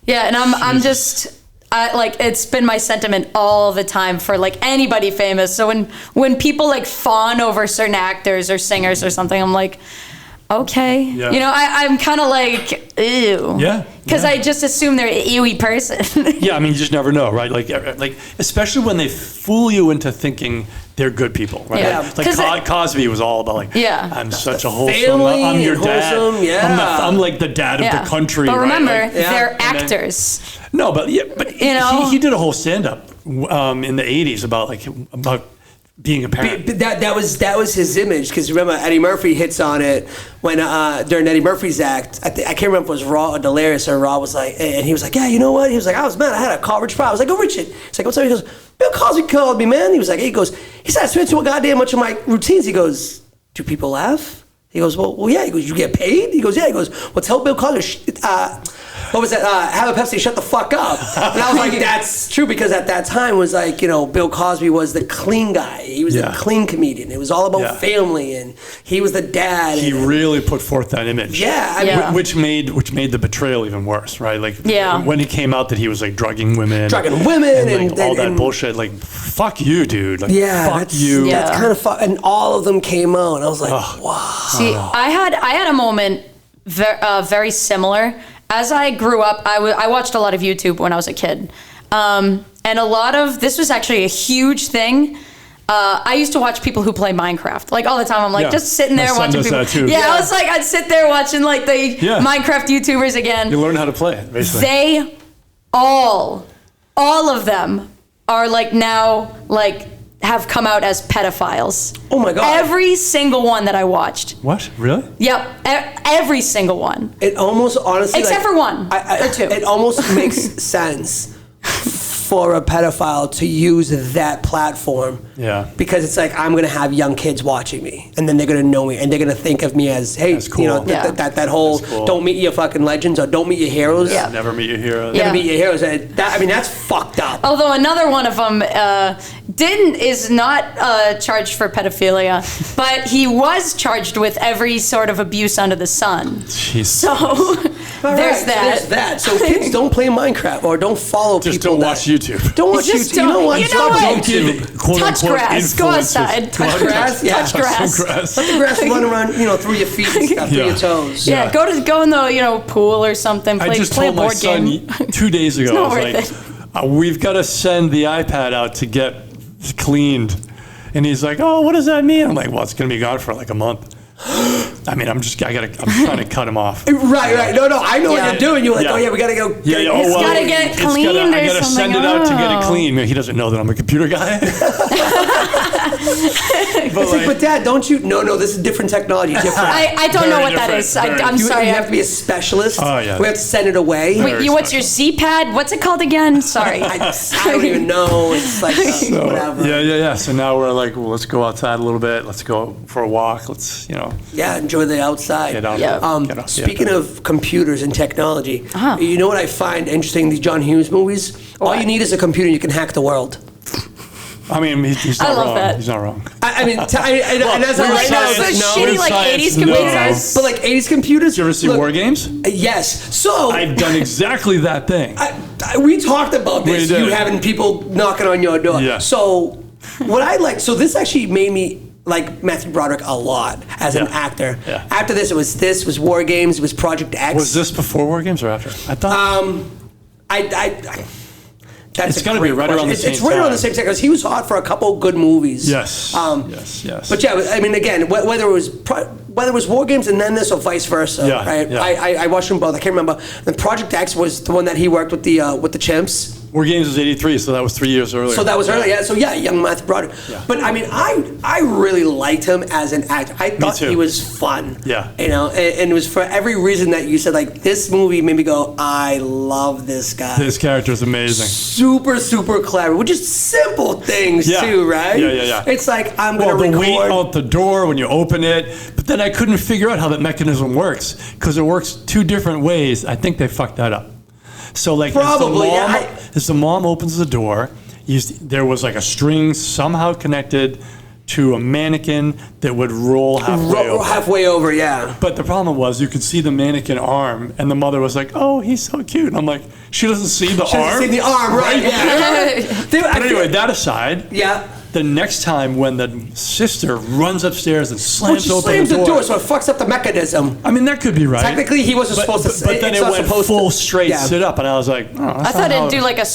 Yeah, and I'm just, like, it's been my sentiment all the time for, like, anybody famous. So when people, like, fawn over certain actors or singers or something, I'm like, okay. Yeah. You know, I'm kind of like, ew. Yeah. Because I just assume they're an ewy person. Yeah, I mean, you just never know, right? Like, especially when they fool you into thinking they're good people, right? Yeah. Like Cosby was all about, like, Yeah. I'm such a wholesome, family I'm your and dad. wholesome, yeah. I'm like the dad of the country, But remember, right? Like, they're And then- actors. No, but You know? he did a whole stand-up in the 80s about being a parent. But that was his image, because remember Eddie Murphy hits on it when during Eddie Murphy's act. I can't remember if it was Raw or Delirious, or Raw was like, and he was like, yeah, you know what? He was like, I was mad. I had a coverage problem. I was like, oh, Richard. He's like, what's up? He goes, Bill Cosby called me, man. He was like, he said I switched to a goddamn bunch of my routines. He goes, do people laugh? He goes, well, yeah. He goes, you get paid? He goes, yeah. He goes, well, tell Bill Cosby, what was that? Have a Pepsi, shut the fuck up. And I was like, that's true, because at that time was like, you know, Bill Cosby was the clean guy. He was the clean comedian. It was all about family, and he was the dad. He really put forth that image. Yeah, I Yeah. Which made the betrayal even worse, right? Like, Yeah. when it came out that he was like drugging women, like, and like, all that bullshit. Like, fuck you, dude. Like, fuck you. Yeah. That's kind of fun. And all of them came out, and I was like, wow. See, I had a moment very similar. As I grew up, I watched a lot of YouTube when I was a kid. And a lot of, this was actually a huge thing. I used to watch people who play Minecraft, like all the time. I'm like, just sitting there My son watching does people. that too. Yeah, I was like, I'd sit there watching like the Minecraft YouTubers again. You learn how to play it, basically. They all of them are like now like have come out as pedophiles. Oh my God. Every single one that I watched. What? Really? Yep, every single one. It almost, honestly, Except for one or two. It almost makes sense for a pedophile to use that platform. Yeah. Because it's like, I'm going to have young kids watching me, and then they're going to know me, and they're going to think of me as, hey, That's cool. you know, that whole, That's cool. don't meet your fucking legends, or don't meet your heroes. Yeah. Never meet your heroes. Yeah. Never meet your heroes. That's fucked up. Although another one of them is not charged for pedophilia, but he was charged with every sort of abuse under the sun. Jeez. So All there's right, that. There's that. So kids, don't play Minecraft, or don't follow Just people. don't watch YouTube. Don't watch Just YouTube. You know don't- what? you know Stop what? YouTube. Quote, Touch unquote, grass. Go influencers. outside. Touch grass. Yeah. Touch grass. Some grass. Let the grass run around, through your feet and stuff, through Yeah. your toes. Yeah, go in the pool or something. I just play a told my board son game. 2 days ago, not I was worth like, we've got to send the iPad out to get cleaned. And he's like, oh, what does that mean? I'm like, well, it's going to be gone for like a month. I mean, I'm trying to cut him off. Right. No, I know what Yeah. you're doing. You're like, Yeah. oh yeah, we gotta go. Yeah, yeah. It's gotta get cleaned or I gotta something. send it out to get it Oh. clean. He doesn't know that I'm a computer guy. It's like, but Dad, don't you? No, this is different technology. Different. I don't know Very what that different, is. very I'm you, sorry. You have to be a specialist. Oh, yeah. We have to send it away. Wait, what's your Z-pad? What's it called again? Sorry. I don't even know. It's like whatever. Yeah. So now we're like, well, let's go outside a little bit. Let's go for a walk. Let's, Yeah, enjoy the outside. get out. Yeah. Get out. Speaking of computers and technology, Uh-huh. you know what I find interesting? These John Hughes movies. All you need is a computer, and you can hack the world. I mean, he's not I love wrong. that. He's not wrong. I mean, and that's we're right now. science- It's like, shitty, like, science, 80s no. computers. but like 80s computers. Did you ever see look, War Games? Yes. So I've done exactly that thing. we talked about this. We did. You having people knocking on your door. Yeah. So what I like. So this actually made me like Matthew Broderick a lot as an actor. Yeah. After this was War Games, it was Project X. Was this before War Games or after? I thought. That's it's got to be right around the same time. It's right around the same time because he was hot for a couple good movies. Yes. Yes. But yeah, I mean, again, whether it was War Games and then this or vice versa, right? Yeah. I watched them both. I can't remember. And Project X was the one that he worked with the chimps. War Games was 83, so that was 3 years earlier. So that was earlier, yeah. So yeah, young Matthew Broderick. Yeah. But I mean, I really liked him as an actor. I thought too. he was fun. Yeah. You know, and it was for every reason that you said. Like this movie made me go, I love this guy. This character is amazing. Super, super clever with just simple things too, right? Yeah. It's like I'm gonna the record. weight out the door when you open it, but then I couldn't figure out how that mechanism works because it works two different ways. I think they fucked that up. So like Probably, as the mom opens the door, there was like a string somehow connected to a mannequin that would roll halfway over. Yeah. But the problem was you could see the mannequin arm, and the mother was like, "Oh, he's so cute." And I'm like, she doesn't see the arm. She doesn't see the arm, right? Yeah. But anyway, that aside. Yeah. The next time when the sister runs upstairs and slams open the door, so it fucks up the mechanism. I mean, that could be right. Technically, he wasn't supposed to. But then it went full straight sit up, and I was like, oh, I thought it'd do like a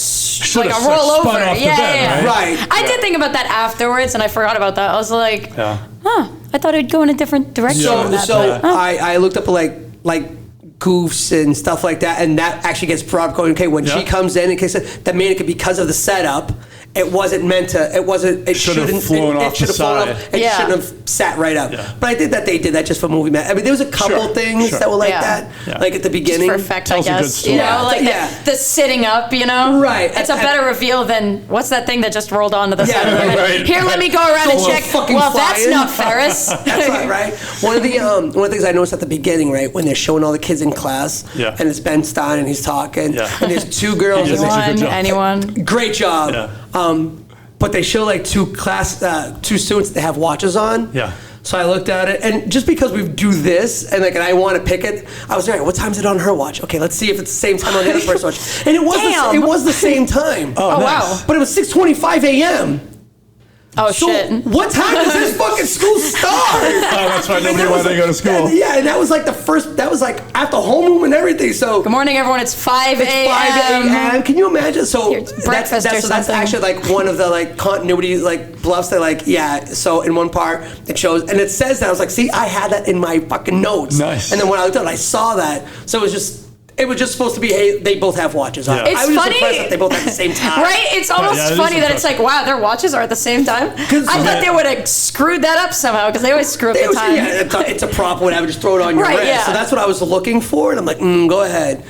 roll over. Right. I did think about that afterwards, and I forgot about that. I was like, I thought it'd go in a different direction. I looked up like goofs and stuff like that, and that actually gets brought up. Going, okay, when she comes in, the mannequin, because of the setup, it wasn't meant to. It wasn't. It should have flown off the side. It shouldn't have sat right up. Yeah. But I think that they did that just for movie. I mean, there was a couple things that were like that, like at the beginning. Just perfect, I guess. You know, like the sitting up. You know, right? It's a better reveal than what's that thing that just rolled onto the side of the head. Here, let me go around and check. Well, that's not Ferris. That's right. One of the things I noticed at the beginning, right, when they're showing all the kids in class, and it's Ben Stein and he's talking, and there's two girls. Anyone? Great job. Yeah. But they show like two students that have watches on. Yeah. So I looked at it, and just because we do this, and I want to pick it, I was like, all right, what time is it on her watch? Okay, let's see if it's the same time on the other person's watch. And it was the same time. Oh, wow. But it was 6:25 a.m. Oh, shit. What time does this fucking school start? That's why nobody wanted to go to school. Yeah, and that was like that was like after homeroom and everything. So good morning, everyone. It's 5 a.m. It's 5 a.m. Can you imagine? So breakfast or something. That's actually like one of the like continuity like bluffs that like So in one part it shows and it says that I was like, see, I had that in my fucking notes. Nice. And then when I looked at it, I saw that. So it was just supposed to be, hey, they both have watches on. Yeah. It's I was funny. just impressed that they both have the same time. Right? It's almost funny that it's like, wow, their watches are at the same time. I thought they would have screwed that up somehow because they always screw up the time. Yeah, it's a prop, whatever. Just throw it on your wrist. Yeah. So that's what I was looking for, and I'm like, go ahead.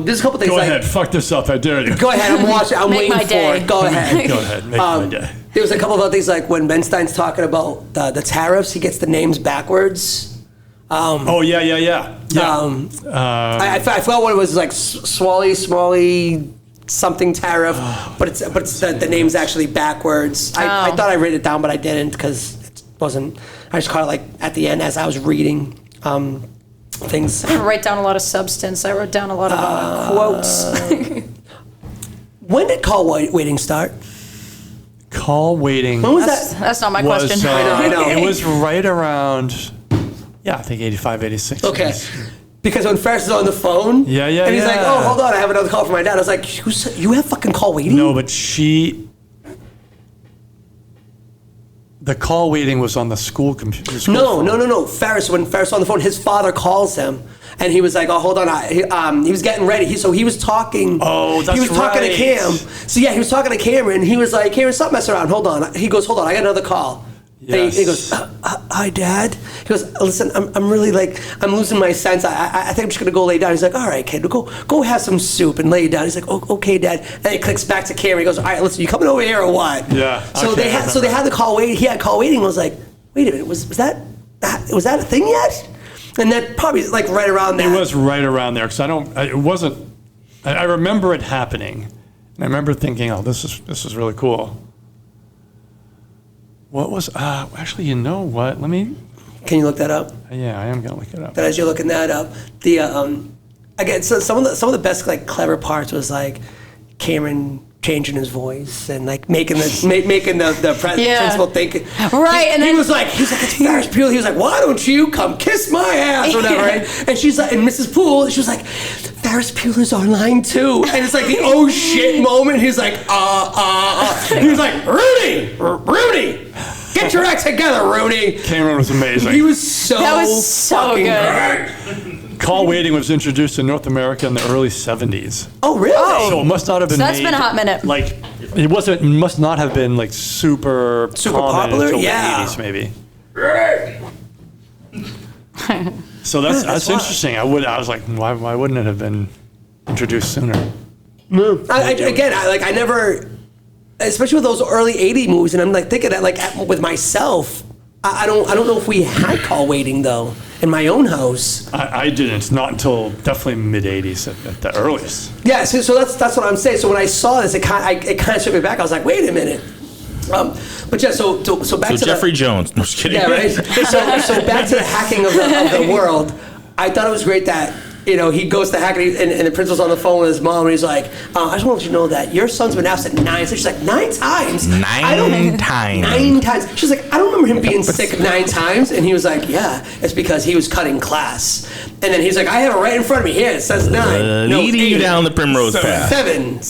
There's a couple things. Go ahead, fuck this up. I dare you. Go ahead. I'm watching. I'm waiting for it. Go ahead. Go ahead. Make my day. There was a couple of other things like when Ben Stein's talking about the tariffs, he gets the names backwards. Yeah. I forgot what it was, like Smalley something tariff, but it's the name's actually backwards. I thought I wrote it down, but I didn't because it wasn't. I just caught it like at the end as I was reading things. I didn't write down a lot of substance. I wrote down a lot of quotes. When did call waiting start? Call waiting. When was that? That's not my question. I know. It was right around. Yeah, I think 85, 86. Okay. Because when Ferris is on the phone, and he's like, oh, hold on, I have another call from my dad. I was like, you have fucking call waiting? No, but the call waiting was on the school computer. No. Ferris, when Ferris was on the phone, his father calls him. And he was like, oh, hold on. He was getting ready. So he was talking. Oh, that's right. He was talking to Cam. So yeah, he was talking to Cameron. He was like, Cameron, stop messing around. Hold on. He goes, hold on, I got another call. Yes. He goes, hi, Dad. He goes, listen, I'm really like, I'm losing my sense. I think I'm just going to go lay down. He's like, all right, kid, go have some soup and lay down. He's like, okay, Dad. And he clicks back to Cameron. He goes, all right, listen, you coming over here or what? Yeah. So they had the call waiting. He had call waiting. I was like, wait a minute, was that a thing yet? And that probably like right around there. It was right around there because I remember it happening. And I remember thinking, oh, this is really cool. What was, actually, you know what? Can you look that up? Yeah, I am going to look it up. But as you're looking that up, again, so some of the best like clever parts was like Cameron changing his voice and like making the principal think. Right, and he then was like, it's Ferris Bueller. He was like, why don't you come kiss my ass or whatever? Right? And she's like, and Mrs. Poole, she was like, Ferris Bueller's online too. And it's like the oh shit moment. He's like, He was like, Rudy, get your act together, Rudy. Cameron was amazing. He was so fucking good. great. Call waiting was introduced in North America in the early 70s. Oh, really? So it must not have been. So that's been a hot minute. Like, it must not have been like super popular. until Yeah. the 80s, maybe. So that's interesting. I was like, why wouldn't it have been introduced sooner? No. I never, especially with those early '80s movies, and I'm like thinking that like with myself, I don't know if we had call waiting though in my own house. I didn't. Not until definitely mid '80s at the earliest. Yeah. So that's what I'm saying. So when I saw this, it kind of took me back. I was like, wait a minute. But yeah, so back to Jeffrey Jones. No, just kidding. Yeah, right. So back to the hacking of the world. I thought it was great that he goes to hack and the principal's on the phone with his mom and he's like, I just want to let you know that your son's been absent 9. So she's like, 9 times? 9 times. 9 times. She's like, I don't remember him being sick 9 times. And he was like, yeah, it's because he was cutting class. And then he's like, I have it right in front of me here. It says 9. Leading you down the primrose path. 7.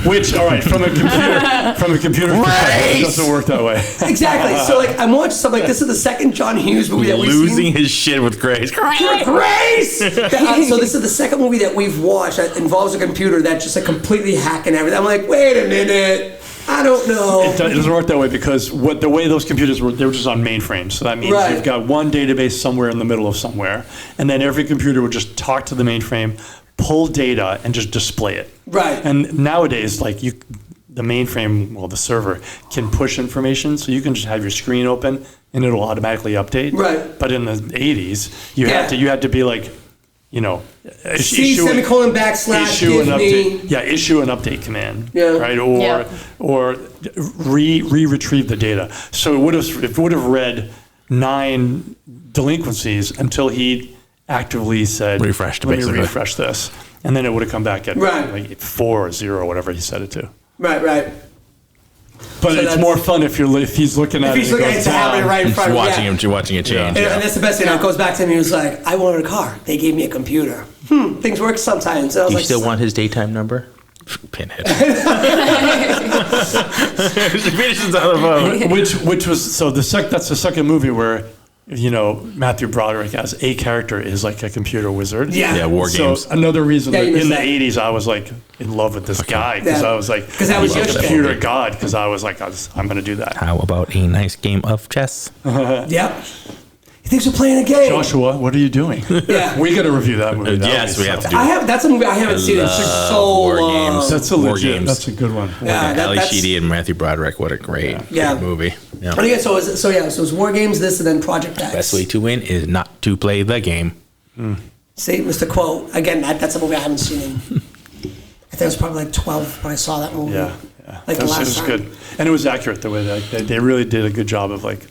Which, all right, from a computer perspective, it doesn't work that way. Exactly. So like I'm watching something like this is the second John Hughes movie that we've seen. Losing his shit with Grace. Grace! So this is the second movie that we've watched that involves a computer that's just like completely hacking everything. I'm like, wait a minute. I don't know. It doesn't work that way because the way those computers were, they were just on mainframes. So that means you've got one database somewhere in the middle of somewhere, and then every computer would just talk to the mainframe, pull data, and just display it. Right. And nowadays, like the mainframe, the server can push information, so you can just have your screen open and it'll automatically update. Right. But in the 80s, you had to be like, C semicolon backslash issue give an me. update. Yeah, issue an update command. Yeah. Right. Or retrieve the data. So it would have read 9 delinquencies until he actively said, refreshed, let me basically. refresh this. And then it would have come back at like 4 or 0 or whatever he set it to. Right. But So it's more fun if he's looking at it. He's looking at it happening right in front of him. You're watching it change. And that's the best thing. It goes back to him. He was like, I wanted a car. They gave me a computer. Things work sometimes. And I was You like, still want his daytime number? Pinhead. Finishes on the phone. Which was so that's the second movie where Matthew Broderick as a character is like a computer wizard. Yeah. War games. So another reason that you in the missed that. 80s I was like in love with this guy because I was like, because that was he's your a computer god because I was like, I'm going to do that. How about a nice game of chess? Yep. He thinks we're playing a game. Joshua, what are you doing? Yeah. We got to review that movie. Yes, we have to do it. That's a movie I haven't seen in so War long. Games. That's a War legit. Games. That's a good one. Yeah, Ali Sheedy and Matthew Broderick. What a great movie. Yeah. But again, so it was War Games, this, and then Project X. Best way to win is not to play the game. See, Mr. Quote. Again, that's a movie I haven't seen in. I think I was probably like 12 when I saw that movie. Yeah. Like it was time. good. And it was accurate the way that they really did a good job of like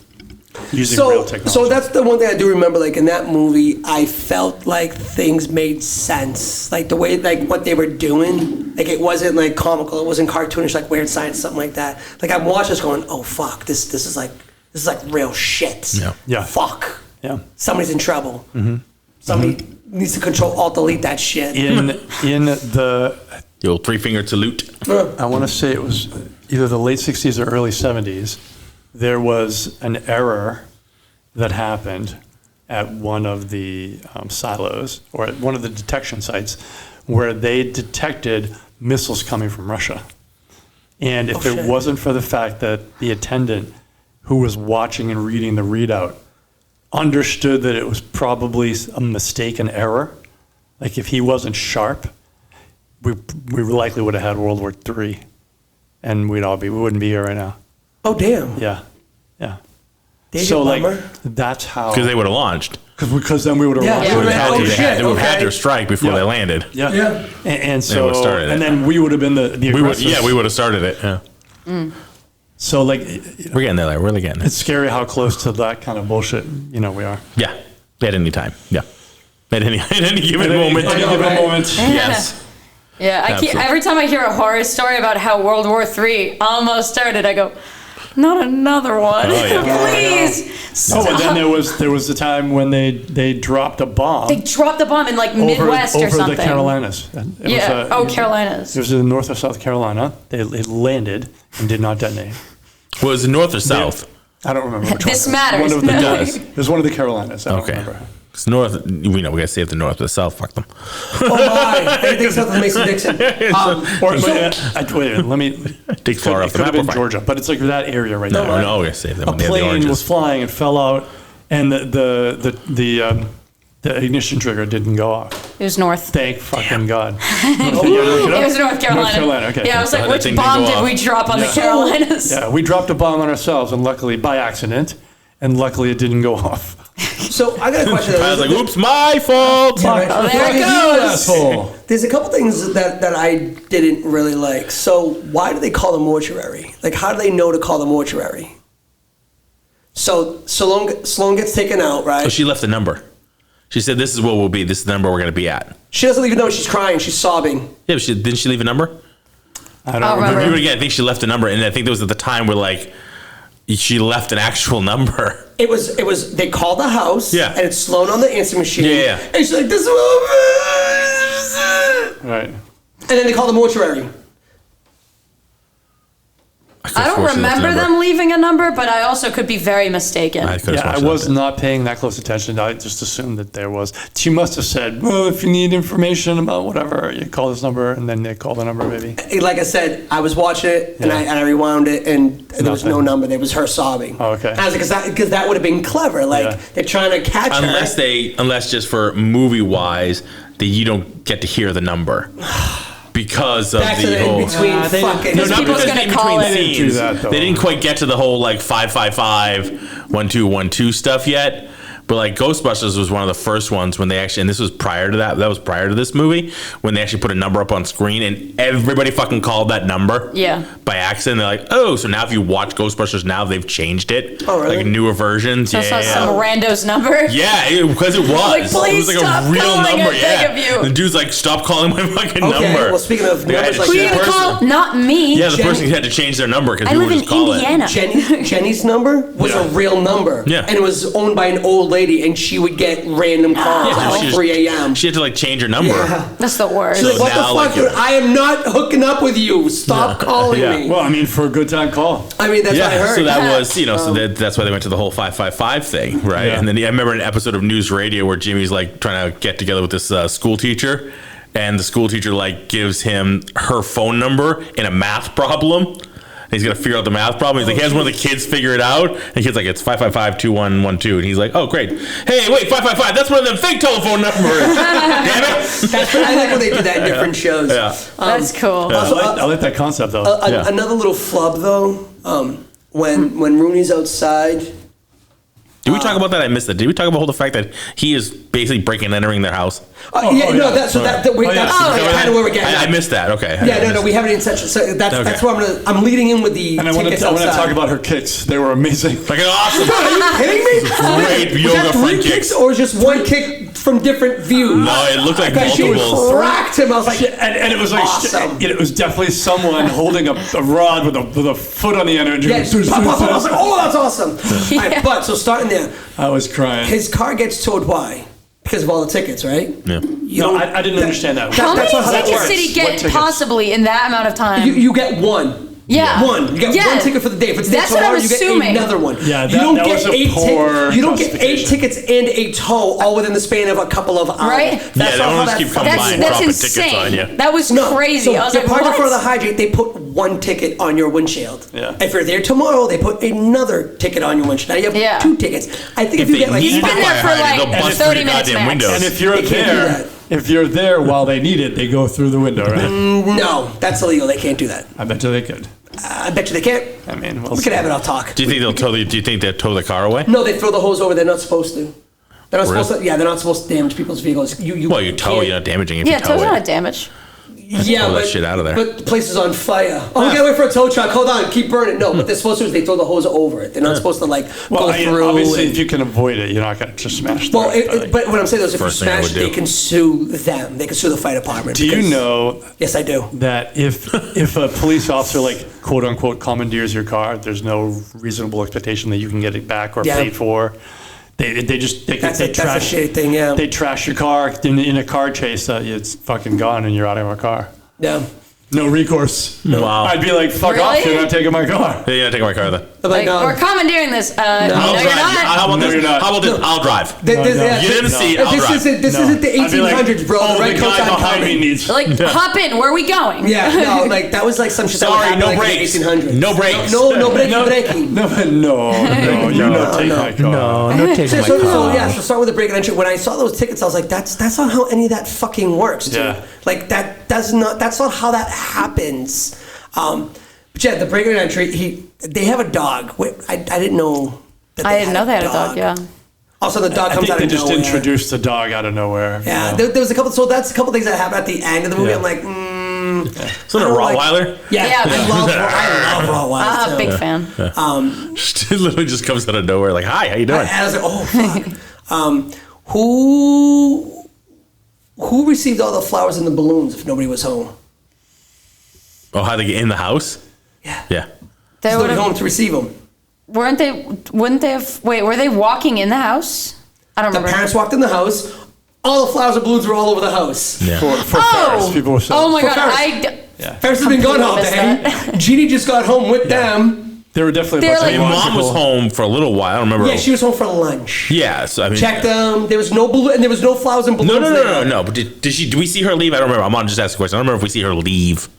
using real technology. So that's the one thing I do remember. Like in that movie, I felt like things made sense. Like the way, like what they were doing. Like it wasn't like comical. It wasn't cartoonish, like Weird Science, something like that. Like I'm watching this, going, "Oh fuck, this is like real shit." Yeah. Fuck. Yeah. Somebody's in trouble. Somebody needs to control alt delete that shit. In the old 3-finger salute. I want to say it was either the late 60s or early 70s. There was an error that happened at one of the silos or at one of the detection sites where they detected missiles coming from Russia. And if it wasn't for the fact that the attendant who was watching and reading the readout understood that it was probably a mistake, an error, like if he wasn't sharp, we likely would have had World War III, and we wouldn't be here right now. Oh damn. Yeah. So like that's how Because they would have launched. Because then we would have Yeah, launched. They would have had to strike before they landed. Yeah. And so would have started it. then we would have been the aggressors. We would have started it. Yeah. So like We're getting there. We're really getting there. it's scary how close to that kind of bullshit we are. Yeah. At any time. Yeah. At any given moment. Any given moment. Yes. Yeah, every time I hear a horror story about how World War III almost started, I go, not another one. Oh, yeah. Please. Oh, and then there was the time when they dropped a bomb. They dropped the bomb in like Midwest or something. Over the Carolinas. Carolinas. It was in North or South Carolina. It landed and did not detonate. Was it North or South? I don't remember which one. This matters. It was one of the Carolinas. I don't remember. It's North. We know we gotta save the North, but the South, fuck them. Oh my! Anything south of Mason Dixon. Wait, let me. Take far off the map. Could have been Georgia, but it's like that area right now. No, we're gonna save them. A plane was flying and fell out, and the ignition trigger didn't go off. It was North. Thank fucking God. It was North Carolina. North Carolina, okay. Yeah, I was like, which bomb did we drop on the Carolinas? Yeah, we dropped a bomb on ourselves, and luckily by accident, and luckily it didn't go off. So I got a question. I was like, "Oops, my fault." Oh, there it goes. There's a couple things that I didn't really like. So why do they call the mortuary? Like, how do they know to call the mortuary? So Sloane gets taken out, right? So she left a number. She said, "This is what we'll be. This is the number we're going to be at." She doesn't even know she's crying. She's sobbing. Yeah, but didn't she leave a number? I don't remember. Again, I think she left a number, and I think there was at the time where like she left an actual number. It was. They called the house. Yeah. And it's Sloane on the answering machine. Yeah. And she's like, "This is what." Right. And then they call the mortuary. I don't remember them leaving a number, but I also could be very mistaken. I was not paying that close attention. I just assumed that there was. She must have said, "Well, if you need information about whatever, you call this number," and then they call the number maybe. Like I said, I was watching it and I rewound it, and there was no number. There was her sobbing. Oh, okay. And I was like, because that would have been clever. Like they're trying to catch her. Unless just for movie wise, that you don't get to hear the number. Because of Back to the whole people's gonna call it. They didn't quite get to the whole like 555 1212 stuff yet. But like Ghostbusters was one of the first ones when they actually, and this was prior to that was prior to this movie, when they actually put a number up on screen and everybody fucking called that number. Yeah. By accident. They're like, oh, so now if you watch Ghostbusters now, they've changed it. Oh, really? Like newer versions. So yeah. some rando's number. Yeah, because it was. Like, please it was like stop a real calling number. it, Yeah. beg of you. The dude's like, stop calling my fucking number. Well, speaking of numbers like Who you that. gonna call? Not me. Yeah, the person had to change their number because I people live would in just call Indiana. it. Jenny's number was a real number. Yeah. And it was owned by an old lady, and she would get random calls at 3 a.m. She had to like change her number. Yeah. That's the worst. She's like, what the now, fuck, dude? I am not hooking up with you. Stop calling me. Well, I mean, for a good time call. I mean, that's what I heard. So that was, so that's why they went to the whole 555 thing, right? Yeah. And then I remember an episode of News Radio where Jimmy's like trying to get together with this school teacher, and the school teacher like gives him her phone number in a math problem. He's gonna figure out the math problem. He's like, he has one of the kids figure it out, and the kid's like, it's 555-2112, and he's like, oh great. Hey, wait, 555. That's one of them fake telephone numbers. Damn it. I like when they do that in different shows. Yeah. That's cool. I like that concept though. Another little flub though. When Rooney's outside. Did we talk about that? I missed it. Did we talk about the fact that he is basically breaking and entering their house? That's kind of where we're getting. I missed that. Okay. No, we haven't even touched it. So that's where I'm leading in with the. And I want to talk about her kicks. They were amazing. Like an awesome. Are you kidding me? Great yoga front kicks, or just one kick from different views? No, it looked like She multiples. cracked him. I was like, and it was like awesome. it was definitely someone holding a rod with a foot on the end of it. I was like, oh, that's awesome. All right, but so starting there, I was crying. his car gets towed. Why? Because of all the tickets, right? Yeah. I didn't understand that. How many That's how that tickets works. did he What get tickets? possibly in that amount of time? You get one. Yeah. One. You get one ticket for the day. If it's That's what tomorrow, I'm you get assuming. another one. Yeah, you don't that get was a eight poor You don't get 8 justification. tickets and a tow all within the span of a couple of hours. Right? They don't just keep coming by and That's dropping tickets on insane. you. That was crazy. So I was to like, park in front of the what? hydrant, they put one ticket on your windshield. Yeah. If you're there tomorrow, they put another ticket on your windshield. Now you have 2 tickets. I think if you they get like need He's been to there for fire hydrant, like they'll bust 30 through the minutes goddamn max. windows. And if you're They can't do there, that. if you're there while they need it, they go through the window, right? No, that's illegal. They can't do that. I bet you they could. I bet you they can't. I mean, We could have it. I'll talk. Do you think they'll tow the car away? No, they throw the hose over. They're not supposed to. They're not Really? supposed to. Yeah, they're not supposed to damage people's vehicles. Well, you tow, can't- you're not damaging if Yeah, you tow tow's it. not damage. Yeah, Pull that but, shit out of there. but the place is on fire. Oh, we gotta wait for a tow truck. Hold on, keep burning. No, what they're supposed to do is they throw the hose over it. They're not supposed to go through. Obviously, and- if you can avoid it, you're not going to just smash. well, through but what I'm saying is, if you First thing I smash, would do. they can sue them. They can sue the fire department. Do you because- know Yes, I do. that if a police officer quote unquote commandeers your car, there's no reasonable expectation that you can get it back or Yeah. paid for. They That's trash a shitty thing. Yeah. they trash your car in a car chase. It's fucking gone and you're out of a car. Yeah. No recourse. Wow. I'd be like, fuck off, Really? you're not taking my car. Yeah, take my car then. I'm Like, no. we're commandeering this. No, I'll you're drive. not. How about No, this? you're not. How about this? I'll drive. Th- th- No, yeah, Get in the th- seat, I'll This drive. isn't the I'd be 1800s, bro. Oh, The right the coast guy aren't behind me coming. needs. Like, hop in. Where are we going? Yeah, no, like that was like some shit that would Sorry, happen no like brakes. in the 1800s. No brakes. No braking. No, you're not taking my car. no taking So start with the break and entry. When I saw those tickets, I was like, that's not how any of that fucking works, dude. Yeah. Like that's not how that happens. But yeah, the break and entry. They have a dog. Wait, I didn't know. That I didn't know they had a dog, yeah. Also, the dog I comes think out they of just nowhere. introduced the dog out of nowhere. Yeah, you know. there was a couple. So that's a couple things that happened at the end of the movie. Yeah. I'm like, So a I don't like- Rottweiler? yeah, Yeah. I love Rottweilers too. Big fan. It literally just comes out of nowhere like, hi, how you doing? And I was like, oh fuck. Who received all the flowers and the balloons if nobody was home? Oh, how they get in the house? Yeah. Yeah. They Nobody would've- home to receive them. Wouldn't they have, wait, were they walking in the house? I don't The remember. parents walked in the house. All the flowers and balloons were all over the house. Yeah. For Ferris, people were saying. Oh my For God. Ferris. Ferris has been gone all Completely day. Jeannie just got home with them. There were definitely They're a bunch like- of Mom was people- home for a little while. I don't remember. Yeah, she was home for lunch. Yeah, so I mean. Checked them. There was no balloon, and there was no flowers and balloons. No. But did we see her leave? I don't remember. I'm on just asking a question. I don't remember if we see her leave.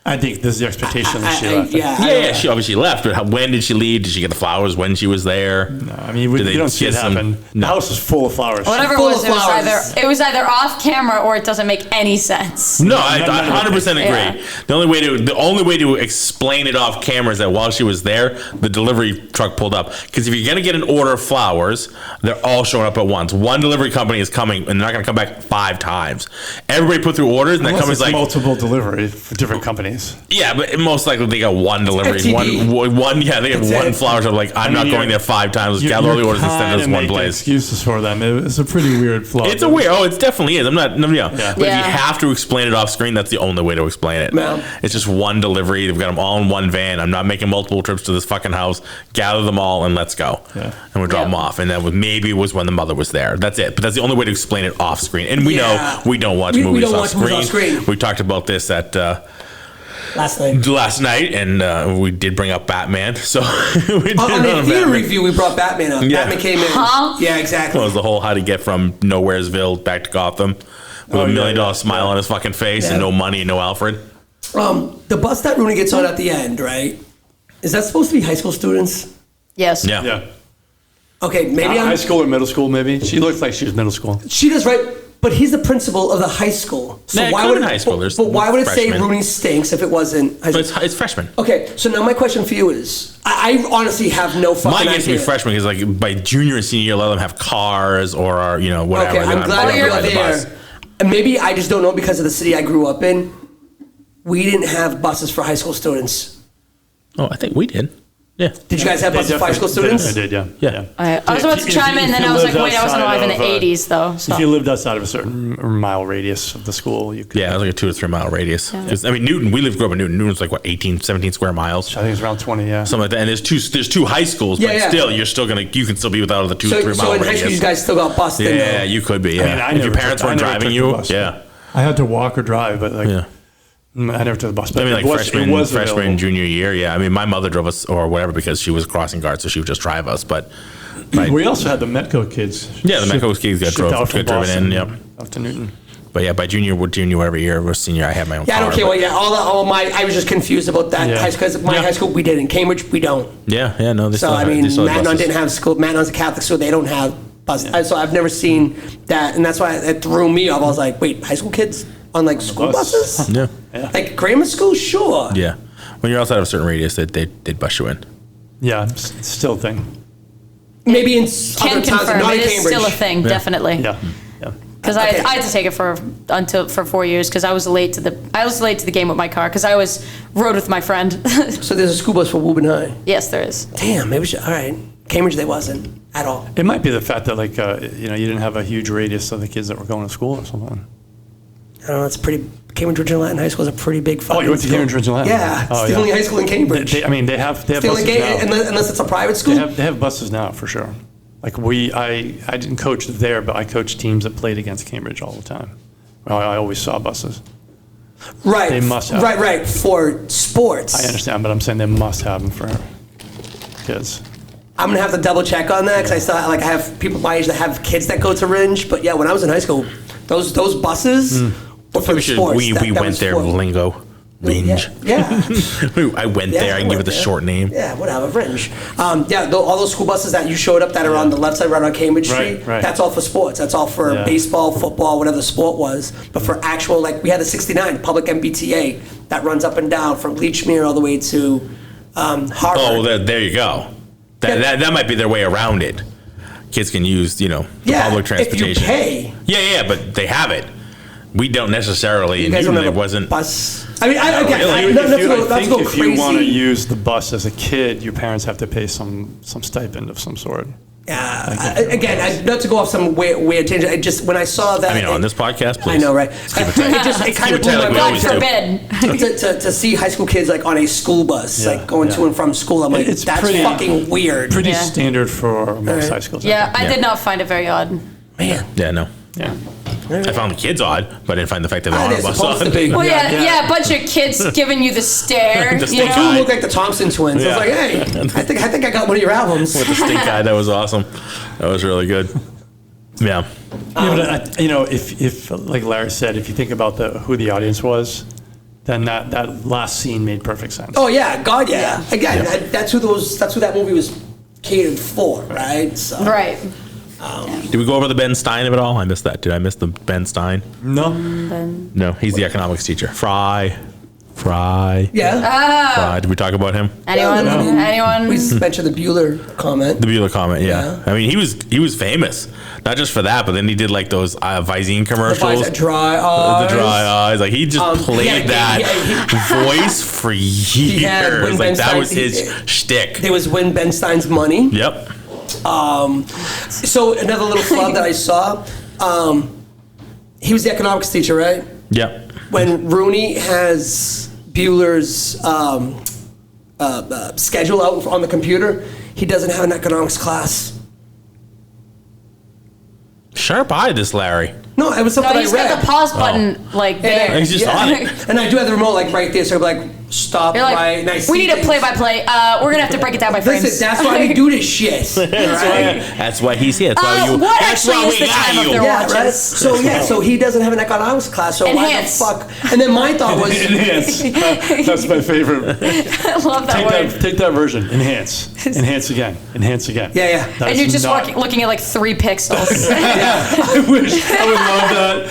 I think this is the expectation that she left. Yeah. She obviously left, but when did she leave? Did she get the flowers when she was there? No, I mean, Did they you don't see it get some- happen. The No. house is full of flowers. Whatever it Full was, of flowers. it was either off camera or it doesn't make any sense. No, I None of it. 100% agree. Yeah. The only way to explain it off camera is that while she was there, the delivery truck pulled up. Because if you're gonna get an order of flowers, they're all showing up at once. One delivery company is coming, and they're not gonna come back 5 times. Everybody put through orders, and that Unless company's it's like, multiple delivery for different companies. yeah, but most likely they got one delivery. FTD. One. Yeah, they have That's one it. flower shop. Like, I'm not mean, going there 5 times. Let's gather all the You're orders and send us kinda one making place. excuses for them. It's a pretty weird flaw. It's a weird. Oh, it definitely is. I'm not. No, yeah. Yeah. But if Yeah. you have to explain it off screen, that's the only way to explain it. Yeah. It's just one delivery. They've got them all in one van. I'm not making multiple trips to this fucking house. Gather them all and let's go. Yeah. And we drop Yeah. them off. And that was maybe it was when the mother was there. That's it. But that's the only way to explain it off screen. And we Yeah. know we don't watch We movies, don't off, watch screen. movies off screen. We talked about this at. Last night. And we did bring up Batman. So we did On on a theater Batman. review, we brought Batman up. Yeah. Batman came in. Huh? Yeah, exactly. It was the whole how to get from Nowheresville back to Gotham with Oh, $1 million yeah. smile on his fucking face Yeah. and no money and no Alfred. The bus that Rooney gets on at the end, right? Is that supposed to be high school students? Yes. Yeah. Yeah. Okay, maybe High I'm. school or middle school, maybe. She looked like she was middle school. She does right, but he's the principal of the high school. So Yeah, it why could would be high school. There's But why would it say freshmen. Rooney stinks if it wasn't high But school? it's freshmen. Okay, so now my question for you is: I honestly have no fucking Mine gets to be idea. freshmen because like by junior and senior year, let them have cars or are, whatever. Okay, They I'm don't glad have to you're ride the bus. there. And maybe I just don't know because of the city I grew up in. We didn't have buses for high school students. Oh, I think we did. Yeah. Did you guys have They buses for high school definitely- students? I did, yeah. Yeah. I was about to chime in, and then I was like, wait, I wasn't alive in the 80s, though. So. If you lived outside of a certain mile radius of the school, you could. Yeah, it was like a 2 to 3 mile radius. 'Cause, I mean, Newton, grew up in Newton. Newton's like, 18, 17 square miles? I think it's around 20, yeah. Something like that. And there's two high schools, but Yeah, yeah. still, you can still be without the 2 to 3 So mile in high radius. school, you guys still got bused in, Yeah, though. you could be. Yeah. I mean, I if your never parents took- I weren't never driving took the you, bus. yeah. I had to walk or drive, but like, Yeah. I never took the bus. But I mean, like it was freshman, available. junior year. Yeah, I mean, my mother drove us or whatever because she was a crossing guard, so she would just drive us. But We also had the Metco kids. Yeah, the Metco kids got shipped out from driven Boston in, yep. Up to Newton. But yeah, by junior, whatever year, or senior, I had my own Yeah, I car. don't care but- what. Yeah, I was just confused about that Yeah. high school. 'Cause my Yeah. high school, we did. In Cambridge, we don't. Yeah, no, they So still I have- mean, they still have Mattnon buses. didn't have school. Mattnon's a Catholic school. They don't have buses. So I've never seen that, and that's why it threw me off. I was like, wait, high school kids on like school bus? buses? Yeah, Like grammar school, sure. yeah. When you're outside of a certain radius, they'd bus you in. Yeah, still a thing. Maybe in Can other towns, confirm, not it in is Cambridge. still a thing, definitely. Yeah, yeah. Because I had to take it for 4 years because I was late to the game with my car because I rode with my friend. So there's a school bus for Woburn High. Yes, there is. Damn, maybe all right. Cambridge, there wasn't at all. It might be the fact that you didn't have a huge radius of the kids that were going to school or something. I don't know. It's pretty. Cambridge Richard Latin High School is a pretty big fucking. Oh, you went to Cambridge Richard Latin? Yeah, it's the only high school in Cambridge. They have buses now. Unless it's a private school. They have buses now for sure. Like I didn't coach there, but I coached teams that played against Cambridge all the time. Well, I always saw buses. Right. They must have. Right. For sports. I understand, but I'm saying they must have them for kids. I'm gonna have to double check on that because I still I have people my age that have kids that go to Ringe. But yeah, when I was in high school, those buses were for sports. We went there with lingo. Ringe. Yeah. I went there. I can give it the short name. Yeah, whatever. Ringe. All those school buses that you showed up that are on the left side, right on Cambridge Street. Right. That's all for sports. That's all for baseball, football, whatever the sport was. But for actual, we had the 69 public MBTA that runs up and down from Leechmere all the way to Harvard. Oh, there you go. That might be their way around it. Kids can use, the public transportation. If you pay. Yeah, but they have it. We don't necessarily, and even it wasn't. Bus. I mean, really. If you want to use the bus as a kid, your parents have to pay some stipend of some sort. Again, not to go off some weird tangent. When I saw that. On this podcast, please. I know, right? It kind of blew my God forbid. to see high school kids on a school bus, going to and from school. I'm like, that's fucking weird. Pretty standard for most high schools. Yeah, I did not find it very odd. Man. Yeah, no. Yeah. I found the kids odd, but I didn't find the fact that they're on a bus odd. Well, a bunch of kids giving you the stare. The you stink know? eye. You look like the Thompson twins. I was like, hey, I think I got one of your albums. With the stink eye, that was awesome. That was really good. Yeah. But if like Larry said, if you think about who the audience was, then that last scene made perfect sense. Oh yeah, God yeah. Again, that's who that movie was catered for, right? So. Right. Did we go over the Ben Stein of it all? I missed that. Did I miss the Ben Stein? No. No, he's the economics teacher. Fry. Yeah. Fry. Did we talk about him? Anyone? Anyone? We mentioned the Bueller comment. The Bueller comment, yeah. I mean, he was famous, not just for that, but then he did those Visine commercials. The dry eyes. The dry eyes. Like he just played voice for years. That was his shtick. It was Win Ben Stein's money. Yep. So another little flub that I saw. He was the economics teacher, right? Yep. When Rooney has Bueller's schedule out on the computer, he doesn't have an economics class. Sharp eye, this Larry. No, it was something I read. He's got the pause button there. He's just on it. And I do have the remote right there, so I'm stop right. And I see we need a things. play-by-play. We're gonna have to break it down by frames. Listen, that's why we do this shit. That's why he's here. That's why what that's actually why is the time of their Yeah, right. watches? So he doesn't have an economics class. So Enhance. why the fuck? And then my thought was Enhance. That's my favorite. I love that word. Take that version. Enhance. Enhance again. Enhance again. Yeah. And you're just looking at 3 pixels. I wish. I would love that.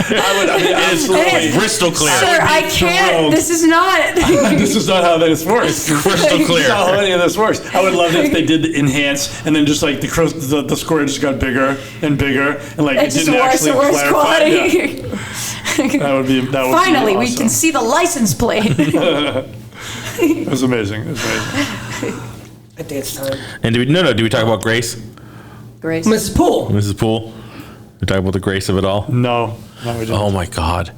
It's crystal clear. Sir, I can't. This is not. This is not how this works. Crystal clear. This is not how any of this works. I would love it if they did the enhance and then just the score just got bigger and bigger and it It's just didn't worse actually and worse clarify. quality. Yeah. That would be Finally, we awesome. can see the license plate. It was amazing. at dance time. And do we talk about Grace? Grace. Mrs. Poole. Mrs. Poole? We talk about the grace of it all? No, we didn't. Oh my God.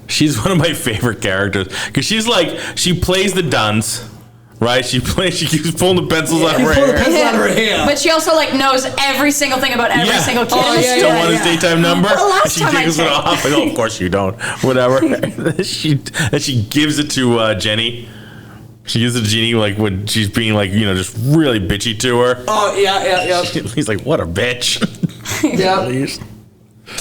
She's one of my favorite characters. Because she plays the dunce, right? She keeps pulling the pencils out of her Pull the hair. pencil out of her hair. But she also knows every single thing about every single kid in the She school. don't want his daytime number. The last She time I giggles it checked. off. Of course you don't. Whatever. she gives it to Jenny. She gives it to Jeannie when she's being just really bitchy to her. Oh, yeah. He's like, what a bitch. Yeah.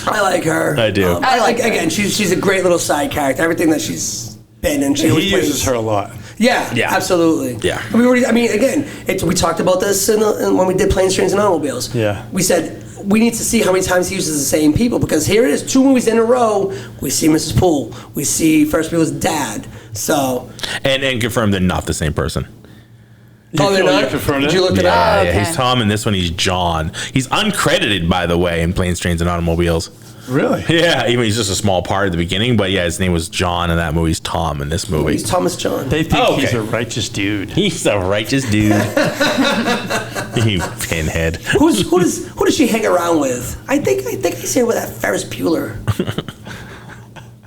I like her. I do. I like again. She's a great little side character. Everything that she's been in, she always He plays. uses her a lot. Yeah, absolutely. Yeah. We talked about this when we did Planes, Trains, and Automobiles. Yeah. We said we need to see how many times he uses the same people because here it is, 2 movies in a row. We see Mrs. Poole. We see Ferris Bueller's dad. So. And confirm they're not the same person. They're not? You confirmed it? Did you look it up? okay. He's Tom, and this one he's John. He's uncredited, by the way, in Planes, Trains, and Automobiles. Really? Yeah, even he's just a small part at the beginning, but yeah, his name was John in that movie. He's Tom in this movie. He's Thomas John. They think Oh, okay. he's a righteous dude. He's a righteous dude. You pinhead. Who does she hang around with? I think I see her with that Ferris Bueller.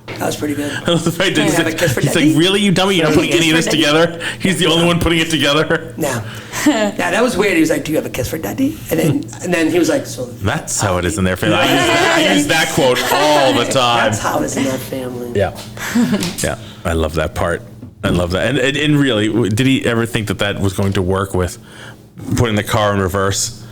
That was pretty good. I love the fact that Have a kiss for he's daddy? like, really, you dummy? You're not putting Kiss any of for this daddy? together? He's the only one putting it together? Yeah. Yeah, that was weird. He was like, "Do you have a kiss for daddy?" And then he was like, "So That's how it is in their family. I use that quote all the time. that's how it is in that family." Yeah. Yeah. I love that part. I love that. And really, did he ever think that was going to work with putting the car in reverse?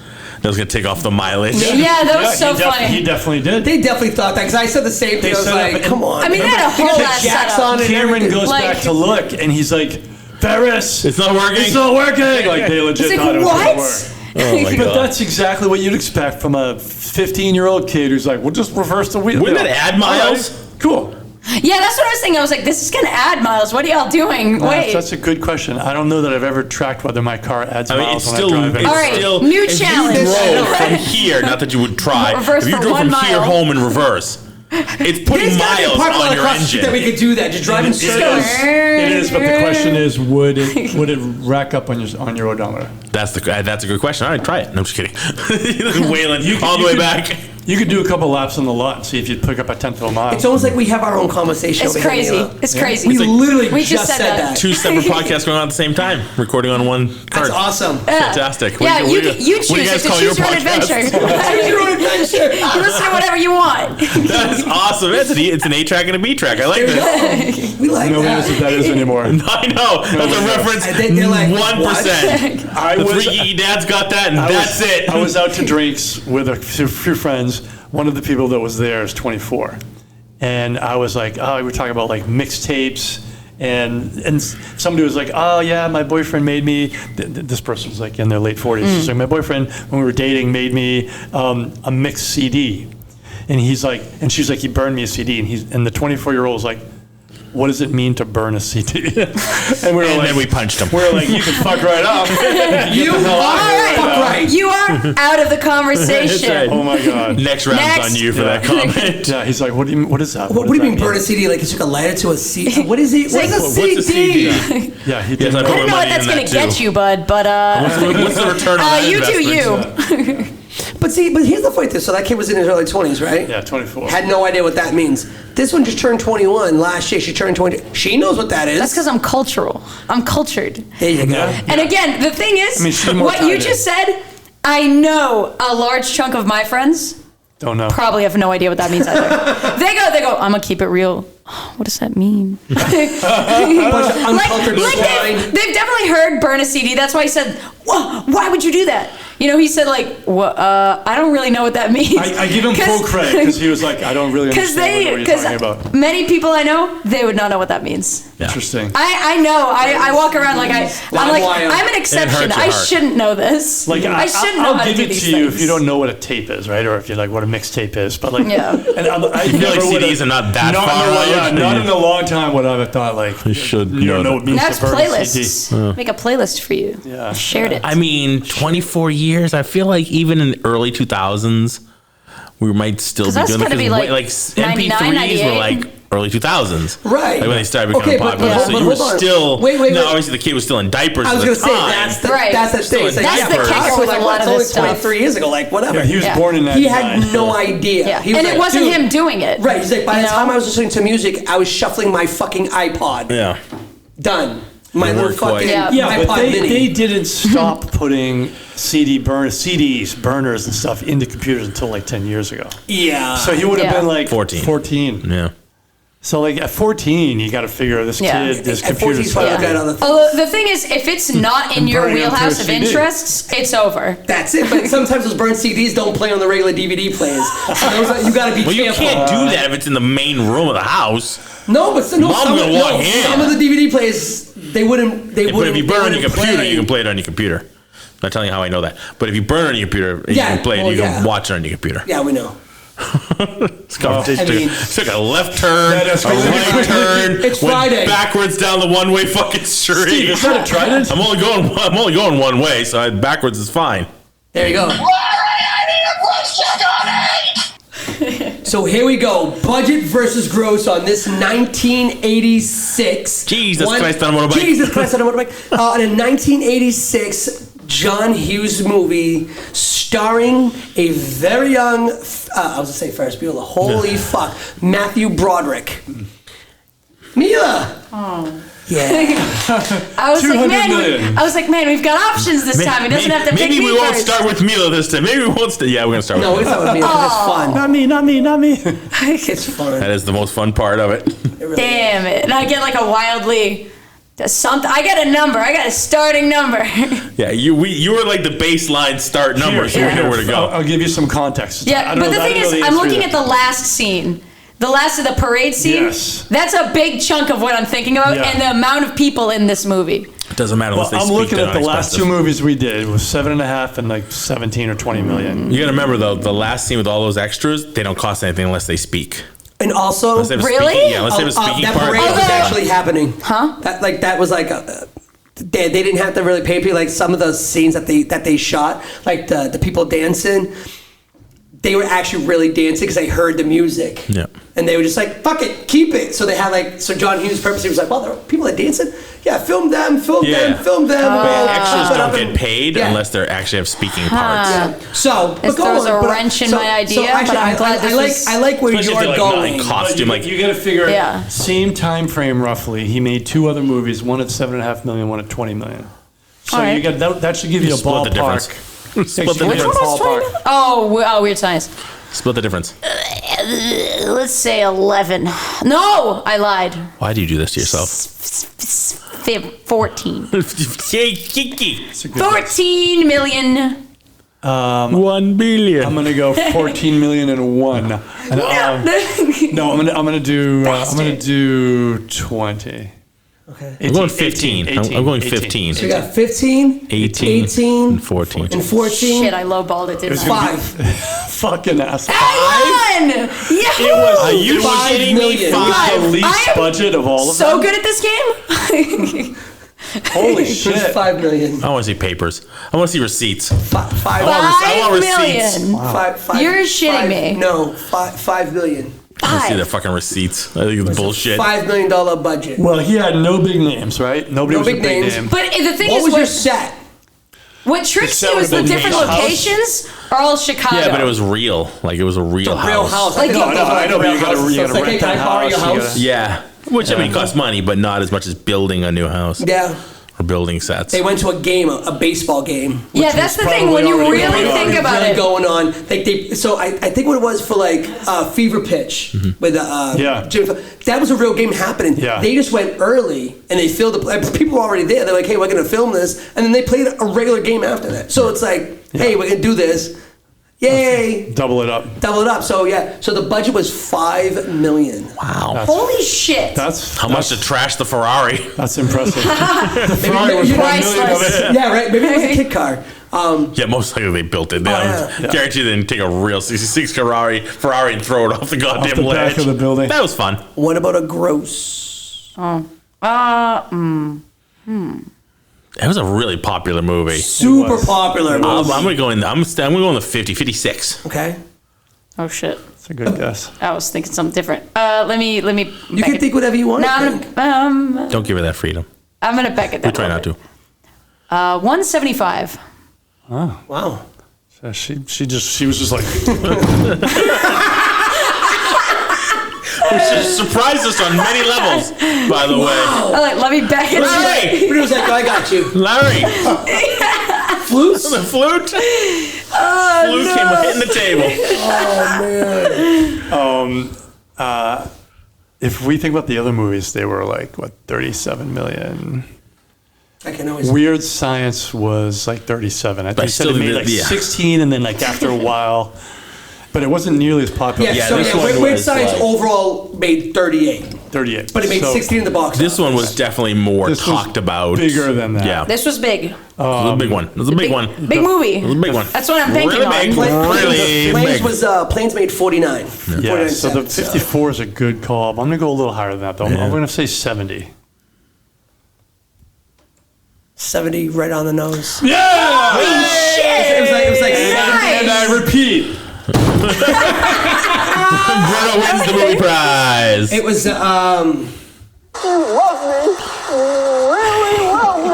That was going to take off the mileage? Yeah, that was so funny. He definitely did. They definitely thought that because I said the same thing. I was set up like, and- "Come on." I mean, they had a whole ass jacks setup. on it. Cameron goes Like- back to look, and he's like, Ferris, It's not working? it's not working. Like, they legit It's thought like, it was going to what? work. Oh, my But God. that's exactly what you'd expect from a 15-year-old kid who's like, "We'll just reverse the wheel." Wouldn't that add miles? All right, cool. Yeah, that's what I was thinking. I was like, this is gonna add miles. What are y'all doing? Wait. That's a good question. I don't know that I've ever tracked whether my car adds I mean, miles it's when still, I drive. it's All right, still new if challenge. you drove from here, not that you would try, Reverse if you for drove 1 from here mile. home in reverse, it's putting There's gotta be a miles parking lot on your across the street engine. that we could do that. Just drive in It circles. is, but the question is, would it rack up on your odometer? That's a good question. All right, try it. No, I'm just kidding. Wailing all the way back. You could do a couple laps on the lot and see if you'd pick up a tenth of a mile. It's almost like we have our own conversation. It's over here, crazy. Mila. It's crazy. We literally We just said that. Two separate podcasts going on at the same time, recording on one card. That's awesome. Fantastic. Yeah, What do you what do choose guys it to call choose your own podcast? adventure. Choose your own adventure. You listen to whatever you want. That's awesome. It's an A track and a B track. I like this. We like Nobody knows that. what that is anymore. I know. That's a reference. And then they're like, 1%. I The was- three geeky dads got that, and that's it. I was out to drinks with a few friends. One of the people that was there is 24. And I was like, we were talking about like mixtapes. And somebody was like, oh yeah, my boyfriend made me, this person was like in their late 40s. She's like, my boyfriend, when we were dating, made me a mixed CD. And he's like, and she's like, he burned me a CD. And the 24-year-old was like, what does it mean to burn a CD? And we were like, then we punched him. We were like, you can fuck right up. You All are right. right. You are out of the conversation. Oh my God. Next round's Next. on you for that comment. Yeah, he's like, what is that? What do you mean burn a CD? Like you took a lighter to a CD? What is it? What is a What's a CD? CD? Yeah, he Yes, did. I I put don't know my what money that's in gonna that get too. you, bud. But What's the return on that you do investment? you. But here's the funny thing. So that kid was in his early 20s, right? Yeah, 24. Had no idea what that means. This one just turned 21 last year. She turned 20. She knows what that is. That's because I'm cultural. I'm cultured. There you go. Yeah. And again, the thing is, I mean, she's more what you tied just said, I know a large chunk of my friends Don't know. probably have no idea what that means either. They go, I'm gonna keep it real. Oh, what does that mean? Bunch of uncultured swine. they've definitely heard burn a CD. That's why he said, why would you do that? You know, he said like, I don't really know what that means. I give him full credit because he was like, I don't really understand what you're talking about. Many people I know, they would not know what that means. Interesting. I know. I walk around like I'm like wild. I'm an exception. your I heart. shouldn't know this. Like I shouldn't know I'll how to give do it these to you things. if you don't know what a tape is, right? Or if you're like what a mixtape is. But like, Yeah. And I feel like never would've- CDs are not that not far in a, out. yeah, not in a long time would I have thought like You should you don't know know what it means That's to burn a CD. playlists. Make a playlist for you. Yeah. I've shared it. I mean, 24 years. I feel like even in the early 2000s, we might still be 'Cause that's doing it. gotta be Because like MP3s 99, were like early 2000s. Right. Like when they started becoming Okay, but popular. hold- So but you were hold on. still. Wait, No, obviously the kid was still in diapers. I was at going the to say, time. that's the Right. thing. Still It's in like, That's the diapers. kicker so with like, a lot it's of only this stuff. 23 years ago, like whatever. Yeah, he was Yeah. born in that. He had no idea. Yeah. He was And it like, wasn't dude- him doing it. Right. He's like, by the You know? time I was listening to music, I was shuffling my fucking iPod. Yeah. Done. My The little work fucking Yeah. Yeah, iPod but they mini. didn't stop putting CDs, burners and stuff into computers until like 10 years ago. Yeah. So he would have Yeah. been like 14. 14. Yeah. So like at 14, you got to figure this Yeah. kid, this At 14, computer's he's probably Yeah. looking at other things. Although the thing is, if it's not in your burning them through wheelhouse a of CD. interests, it's over. That's it. But sometimes those burned CDs don't play on the regular DVD players. So those are- you got to be Well, you careful. can't do that if it's in the main room of the house. No, but no, Mom's some, gonna no, walk in. some of the DVD players they wouldn't. They But wouldn't. if you burn they on your wouldn't computer, play. you can play it on your computer. I'm not telling you how I know that. But if you burn on your computer, you Yeah, can play it. well, You can yeah. watch it on your computer. Yeah, we know. This conversation I mean- took a left turn, That is a crazy. right turn, It's went Friday. backwards down the one-way fucking street. Steve, is that a Trident? I'm only going one way, so backwards is fine. There you go. So So here we go. Budget versus gross on this 1986. Jesus Christ on a motorbike. Jesus Christ on a motorbike. On a 1986 John Hughes movie starring a very young, I was going to say Ferris Bueller. Holy fuck. Matthew Broderick. Mila. Oh. Yeah. I was like, 200 man, million. We've got options this time. He doesn't have to pick Maybe me we won't first. start with Mila this time. Maybe we won't. Yeah, we're gonna start. No, we're with going to start with Mila because it's fun. Not me. It's fun. That is the most fun part of it. It really Damn it. And I get like a wildly something. I got a number. I got a starting number. Yeah, you were like the baseline start number, so we know where to go. I'll give you some context. Yeah, but the thing is, I'm looking at the last scene. The last of the parade scene. Yes. That's a big chunk of what I'm thinking about, Yeah. and the amount of people in this movie. It doesn't matter unless they I'm speak. looking They're at the not last expensive. two movies we did. It was 7.5 and like 17 or 20 million. You gotta remember though, the last scene with all those extras, they don't cost anything unless they speak. And also, Unless they have a Really? speaking, yeah, unless they have a speaking that part. parade was Although- actually happening. Huh? That was like they didn't have to really pay people. Like some of the scenes that they shot, like the people dancing, they were actually really dancing because they heard the music. Yeah. And they were just like, fuck it, keep it. So they had like, so John Hughes purposely was like, well, there are people that dancing. Yeah, film them. Yeah. But Extras don't get paid Yeah. unless they actually have speaking parts. Yeah. So, This but go throws on, a but- wrench in so- my idea, so actually, but I'm glad this was- I like where Especially if you're they're, like, not going. in costume. Like you got to figure. Yeah. Same time frame roughly. He made two other movies. One at 7.5 million. One at 20 million. So All right. you got that should give you a split the ballpark. difference. Split the Which difference. one? Ballpark. Oh, Weird Science. Split the difference. Let's say 11. No, I lied. Why do you do this to yourself? 14. Yay, Kiki. 14 million. 1 billion. I'm gonna go 14 million and one. And, no, I'm gonna do 20. Okay. I'm going 15. I'm going 15. So you got 15, 18, and 14. and 14. Shit, I lowballed it, didn't I? 5. Fucking ass. I won! Yeah! Are you kidding me? million. It was the least I am budget of all of So them. good at this game? Holy It was shit. 5 million. I want to see papers. I want to see receipts. Five I want receipts. million. You're shitting me. No, 5 million. I want to see Five. their fucking receipts. I think it's bullshit. $5 million budget. Well, he had no big names, right? Nobody No was big a big names. name. But the thing What is, was your set? what tricks set you is would've the been different Nate's house. locations are all Chicago. Yeah, but it was real. Like it was a real house. Real house. Like, I no, I know, but you gotta So rent it's like, hey, that can I borrow your house, you house? gotta- Yeah. Which I mean costs money, but not as much as building a new house Yeah. or building sets. They went to a game, a baseball game. Yeah, that's the thing. probably When you already really going on. think about really it, going on. Like so I think what it was for like Fever Pitch with Yeah. Jim, that was a real game happening. Yeah. They just went early and they filled the people were already there. They're like, hey, we're gonna film this, and then they played a regular game after that. So it's like, hey, we're gonna do this. Yay! Double it up. Double it up. So yeah. So the budget was $5 million. Wow. holy shit. That's How much to trash the Ferrari? That's impressive. Ferrari was priceless. Yeah, right. Maybe it was a kit car. Yeah, most likely they built it. They yeah. guarantee they didn't take a real 66 Ferrari and throw it off the goddamn the ledge. back of the building. That was fun. What about a gross? It was a really popular movie. Super popular. I'm gonna go in. I'm gonna go in the 56. Okay. Oh shit. That's a good guess. I was thinking something different. Let me. You can think whatever you want. No, to I'm think. gonna, Don't give her that freedom. I'm gonna back it We down. try not to. 175. Wow. So she was just like, Which surprised us on many levels, by the way. Let me back it down. Larry! Producer's like, I got you. Larry! Flutes? The flute? Flute came hitting the table. if we think about the other movies, they were like, what, 37 million? I can always. Weird Science was like 37. I think still it made the- like yeah. 16, and then like after a while, but it wasn't nearly as popular. Yeah, Yeah, so this yeah, one Weird was Science like- overall made 38, 38. but it made So 16 in the box. This one was definitely more This was talked about. bigger than that. Yeah. This was big. It was a big one. It was a big one. Big movie. It was a big one. That's what I'm thinking Really on. big. Really Planes big. was Planes made 49. Yeah, 49 so the cents, 54 is a good call. I'm going to go a little higher than that, though. I'm going to say 70. 70 right on the nose. Yeah! It was like Nice. And I repeat. Bruno wins the movie prize. It was You love me. You really love me.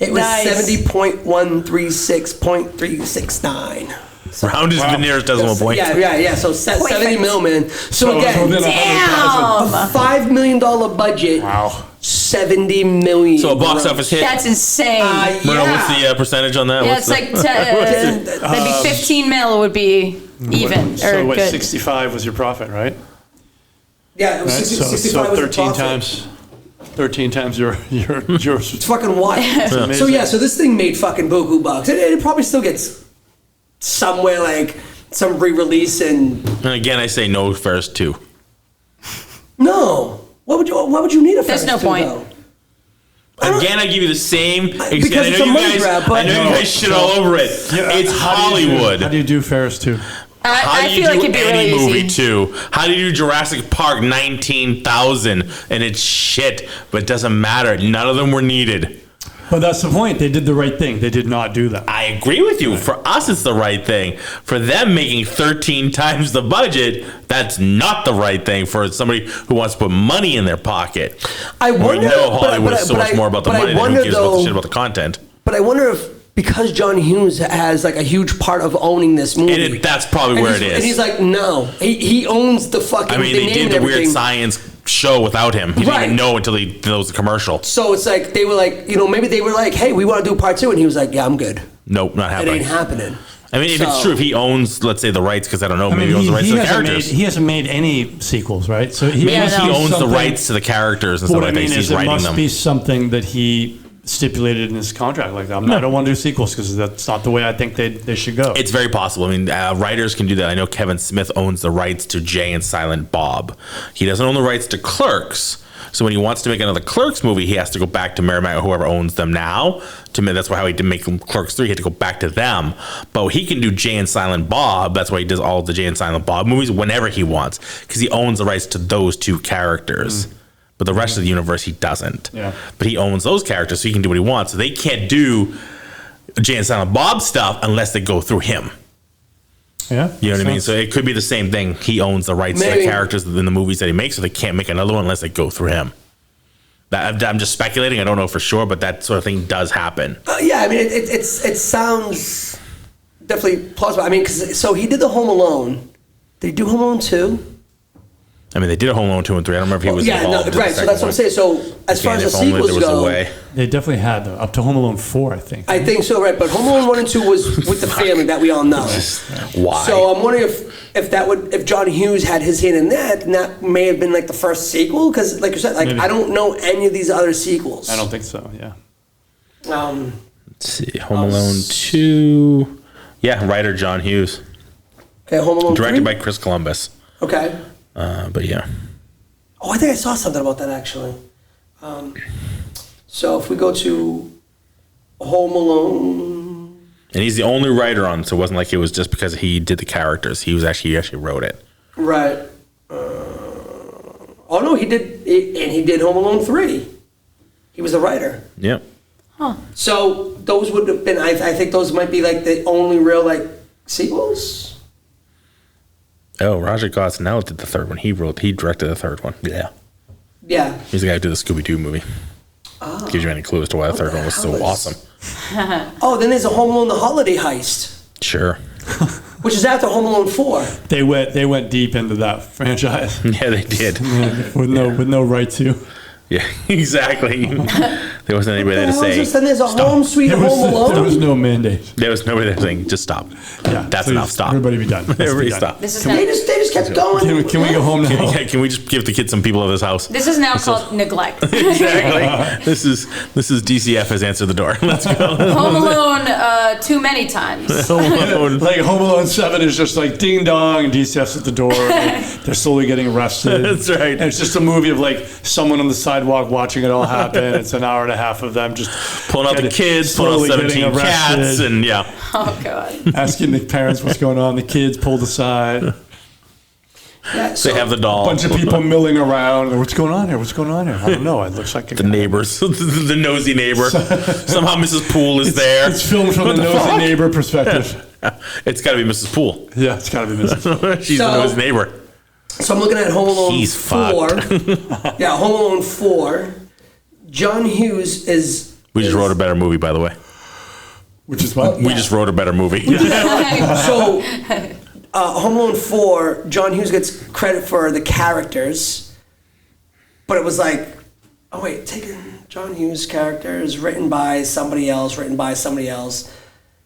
It was Nice. 70.136.369. Round is the nearest decimal point. Yeah. So 70 mil, man. So it's again, within Damn. a $5 million budget. Wow. 70 million. So a box office hit. That's insane. Bruno, what's the percentage on that? yeah, What's it's like that'd be 15 mil would be even So or what? good. 65 was your profit, right? Yeah, it was Right? 65 So was the 13 profit. times. 13 times your It's fucking wild. amazing. So this thing made fucking buku bucks. It probably still gets somewhere like some re-release and And again, I say no Ferris 2. no. What would you need a There's Ferris no to, point. though? Again, I give you the same. Because I know it's a you money guys. grab, but- I know you guys shit all over it. It's Hollywood. How do you do Ferris 2? How I do you feel like do it'd be any really movie easy. too? How do you do Jurassic Park 19,000 and it's shit, but it doesn't matter. None of them were needed. But that's the point. They did the right thing. They did not do that. I agree with you. For us, it's the right thing. For them making 13 times the budget, that's not the right thing for somebody who wants to put money in their pocket. I wonder. We know Hollywood but is so much more about the but money I than wonder, who gives about the though- shit about the content. But I wonder if because John Hughes has like a huge part of owning this movie. And that's probably and where he's- it is. And he's like, no, he owns the fucking. I mean, the they name did and the weird everything. science show without him. He didn't Right. even know until there was a commercial. So it's like they were like, maybe they were like, hey, we want to do part 2, and he was like, yeah, I'm good. Nope, not It happening. ain't happening. I mean, if it's So- true, if he owns, let's say, the rights, because I don't know, maybe he owns the rights he to the hasn't characters. he hasn't made any sequels, right? So Maybe Yeah, he no. owns the something- rights to the characters and What stuff I like that. mean He's is, it writing must them. be something that he stipulated in his contract. Like, I don't want to do sequels because that's not the way I think they should go. It's very possible. I mean, writers can do that. I know Kevin Smith owns the rights to Jay and Silent Bob. He doesn't own the rights to Clerks. So when he wants to make another Clerks movie, he has to go back to Merrimack or whoever owns them now. To me, that's how he did make Clerks 3. He had to go back to them. But he can do Jay and Silent Bob. That's why he does all of the Jay and Silent Bob movies whenever he wants, because he owns the rights to those two characters. But the rest of the universe, he doesn't. Yeah. But he owns those characters, so he can do what he wants. So they can't do Jay and Silent Bob stuff unless they go through him. Yeah, You know what I mean? So it could be the same thing. He owns the rights to Maybe. the characters in the movies that he makes, so they can't make another one unless they go through him. I'm just speculating. I don't know for sure, but that sort of thing does happen. Yeah, I mean, it sounds definitely plausible. I mean, so he did the Home Alone. Did he do Home Alone 2? I mean, they did a Home Alone 2 and 3. I don't remember if he was Yeah, no, involved. in the right. So second that's what I'm one. saying. So as far Again, as the if only sequels there was go, a way. they definitely had though, up to Home Alone 4, I think. I think so, right? But Home Alone 1 and 2 was with the family that we all know. Why? So I'm wondering if John Hughes had his hand in that, then that may have been like the first sequel. Because, like you said, like Maybe. I don't know any of these other sequels. I don't think so. Yeah. Let's see. Home Alone 2. Yeah, writer John Hughes. Okay, Home Alone Directed 3? by Chris Columbus. Okay. But yeah. Oh, I think I saw something about that actually. So if we go to Home Alone, And he's the only writer on it, so it wasn't like it was just because he did the characters. He actually wrote it. right? Oh no, he did Home Alone 3. He was the writer. Yep. So those would have been. I think those might be like the only real like sequels. Oh, Roger Gosnell did the third one. He directed the third one. Yeah. Yeah. He's the guy who did the Scooby-Doo movie. Gives you any clue as to why the third one was so hell is- awesome. Oh, then there's a Home Alone: The Holiday Heist, Sure. which is after Home Alone 4. They went deep into that franchise Yeah, they did. with no right to. Yeah, exactly. There wasn't anybody there to What the hell is say, this? Then there's a stop. Home Sweet Home Alone. There was no mandate. There was nobody there saying, just stop. Yeah, That's please, enough, stop. Everybody be done. Let's be Everybody done. stop. This is They now, just kept going. Can we go home now? Can we just give the kids some people of this house? this is now called neglect. Exactly. This is DCF has answered the door. Let's go. Home Alone too many times. Home Alone. Like Home Alone 7 is just like ding dong and DCF's at the door. And they're slowly getting arrested. That's right. And it's just a movie of like someone on the sidewalk watching it all happen. It's an hour and a half of them just Pulling out the kids, pulling out slowly 17 getting cats, arrested, and yeah. Oh god. asking the parents what's going on. The kids pulled aside. Yeah, so, They have the doll. Bunch of people milling around. What's going on here? What's going on here? I don't know. It looks like The neighbors, the nosy neighbor. Somehow Mrs. Poole is there. It's filmed from the nosy neighbor perspective. It's got to be Mrs. Poole. Yeah, it's got to be Mrs. She's his neighbor. So I'm looking at Home Alone He's 4. Yeah, Home Alone 4. John Hughes is... We just wrote a better movie, by the way. Which is what? We just wrote a better movie. So, Home Alone 4, John Hughes gets credit for the characters, but it was like, oh wait, taking John Hughes' characters, written by somebody else.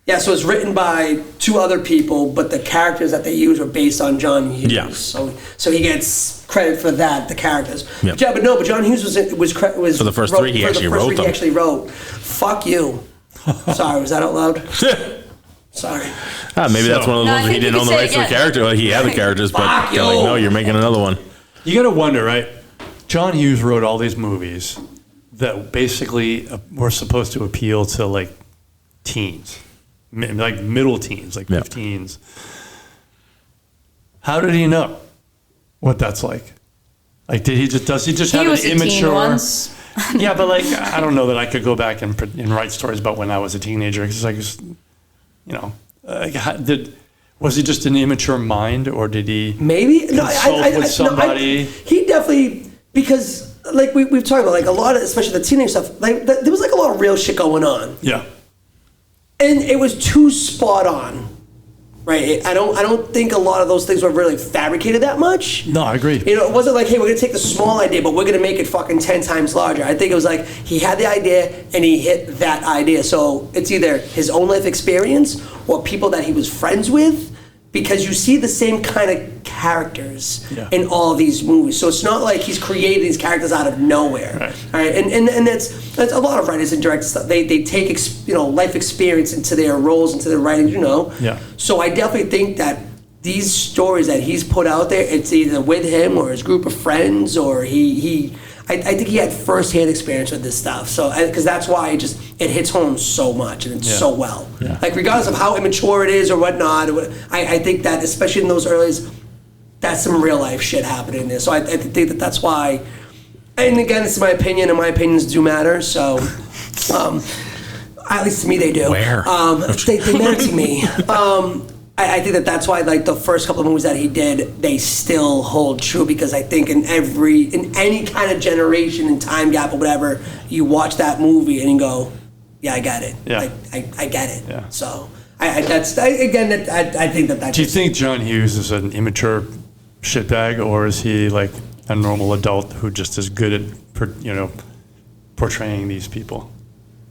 Yeah, so it's written by 2 other people, but the characters that they used were based on John Hughes. Yeah. So he gets credit for that, the characters. Yep. But John Hughes was For the first 3, he actually wrote them. He actually wrote. Fuck you. Sorry, was that out loud? Sorry. Maybe that's one of the ones where he didn't own the rights to the character. Well, he had the characters, but they're like, no, you're making another one. You got to wonder, right? John Hughes wrote all these movies that basically were supposed to appeal to like teens, like middle teens, like 15s. How did he know what that's like? Like, does he just have an immature? Teen once. Yeah, but like, I don't know that I could go back and write stories about when I was a teenager because was he just an immature mind, or did he maybe consult with somebody? He definitely, because like we've talked about, like a lot of, especially the teenage stuff, like there was like a lot of real shit going on. Yeah, and it was too spot on. Right, I don't think a lot of those things were really fabricated that much. No, I agree. You know, it wasn't like, hey, we're gonna take the small idea, but we're gonna make it fucking 10 times larger. I think it was like he had the idea and he hit that idea. So it's either his own life experience or people that he was friends with, because you see the same kind of characters in all these movies. So it's not like he's created these characters out of nowhere. Right? And that's a lot of writers and directors. They take life experience into their roles, into their writing. Yeah. So I definitely think that these stories that he's put out there, it's either with him or his group of friends, or I think he had first-hand experience with this stuff. So, because that's why it hits home so much and it's so well. Yeah. Like, regardless of how immature it is or whatnot, I think that, especially in those earlies, that's some real-life shit happening there. So I think that that's why, and again, this is my opinion, and my opinions do matter, so, at least to me they do. Where? They matter to me. I think that that's why, like, the first couple of movies that he did, they still hold true, because I think in any kind of generation and time gap or whatever, you watch that movie and you go, yeah, I get it. Yeah. I get it. Yeah. So I think that. Do you think John Hughes is an immature shitbag, or is he like a normal adult who just is good at portraying these people?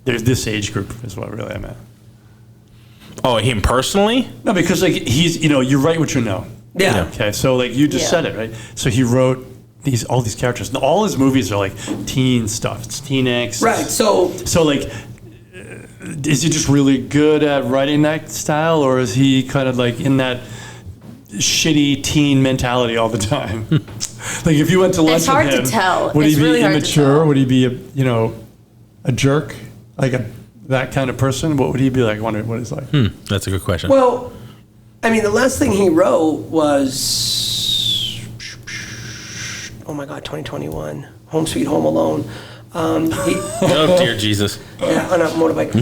There's this age group is what really I meant. Oh, him personally? No, because like he's, you write what you know. Yeah. Okay, so like you just said it, right? So he wrote all these characters. And all his movies are like teen stuff. It's teen X. Right. So like, is he just really good at writing that style, or is he kind of like in that shitty teen mentality all the time? Like if you went to lunch It's hard with him, to tell. would It's he be really hard to immature? tell. Would he be a jerk? Like that kind of person? What would he be like? I wonder what he's like. That's a good question. well, I mean, the last thing he wrote was, oh my God, 2021, Home Sweet Home Alone. Oh dear Jesus! Yeah, on a motorbike.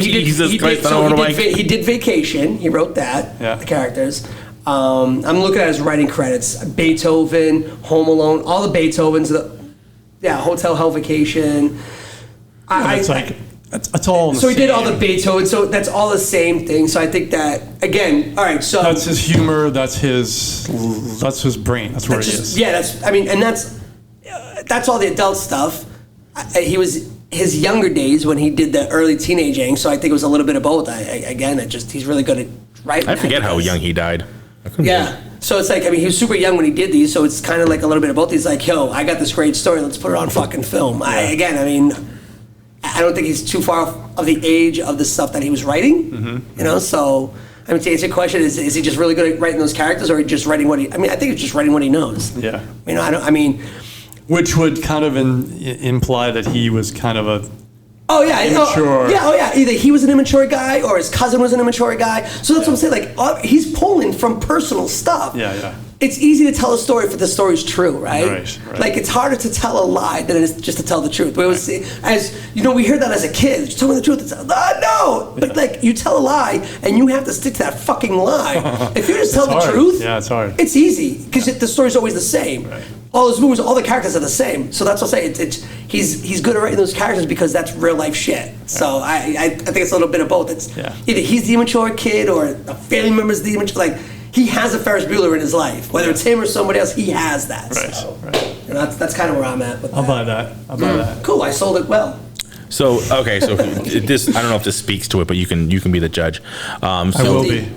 Jesus Christ, on a motorbike. He did Vacation. He wrote that. Yeah. The characters. I'm looking at his writing credits: Beethoven, Home Alone, all the Beethovens. Hotel Hell Vacation. It's all. So he did all the Beethoven. So that's all the same thing. So I think that again. All right. So That's his humor. That's his brain. That's where he is. Yeah. That's all the adult stuff. He was his younger days when he did the early teenage angst. So I think it was a little bit of both. He's really good at writing. I forget how young he died. I couldn't believe it. So it's like, he was super young when he did these, so it's kind of like a little bit of both. He's like, yo, I got this great story, let's put it on fucking film. I don't think he's too far off of the age of the stuff that he was writing, so, to answer your question, is he just really good at writing those characters, or just writing I think he's just writing what he knows. Yeah. Which Which would kind of imply that he was kind of a immature. Either he was an immature guy or his cousin was an immature guy. So that's what I'm saying. Like, he's pulling from personal stuff. Yeah. it's easy to tell a story if the story's true, right? Right. Like, it's harder to tell a lie than it is just to tell the truth. We always see, as you know, we hear that as a kid. You tell me the truth. It's no. But like, you tell a lie, and you have to stick to that fucking lie. If you just tell the hard. truth, Yeah, it's hard. It's easy because the story's always the same. Right. All those movies, all the characters are the same. So that's what I'm saying. He's good at writing those characters because that's real life shit. So I think it's a little bit of both. It's either he's the immature kid or a family member's the immature. Like, he has a Ferris Bueller in his life. Whether it's him or somebody else, he has that. Right. So, Right. and that's kind of where I'm at with that. I'll buy that. Cool, I sold it well. So this I don't know if this speaks to it, but you can be the judge. I will be.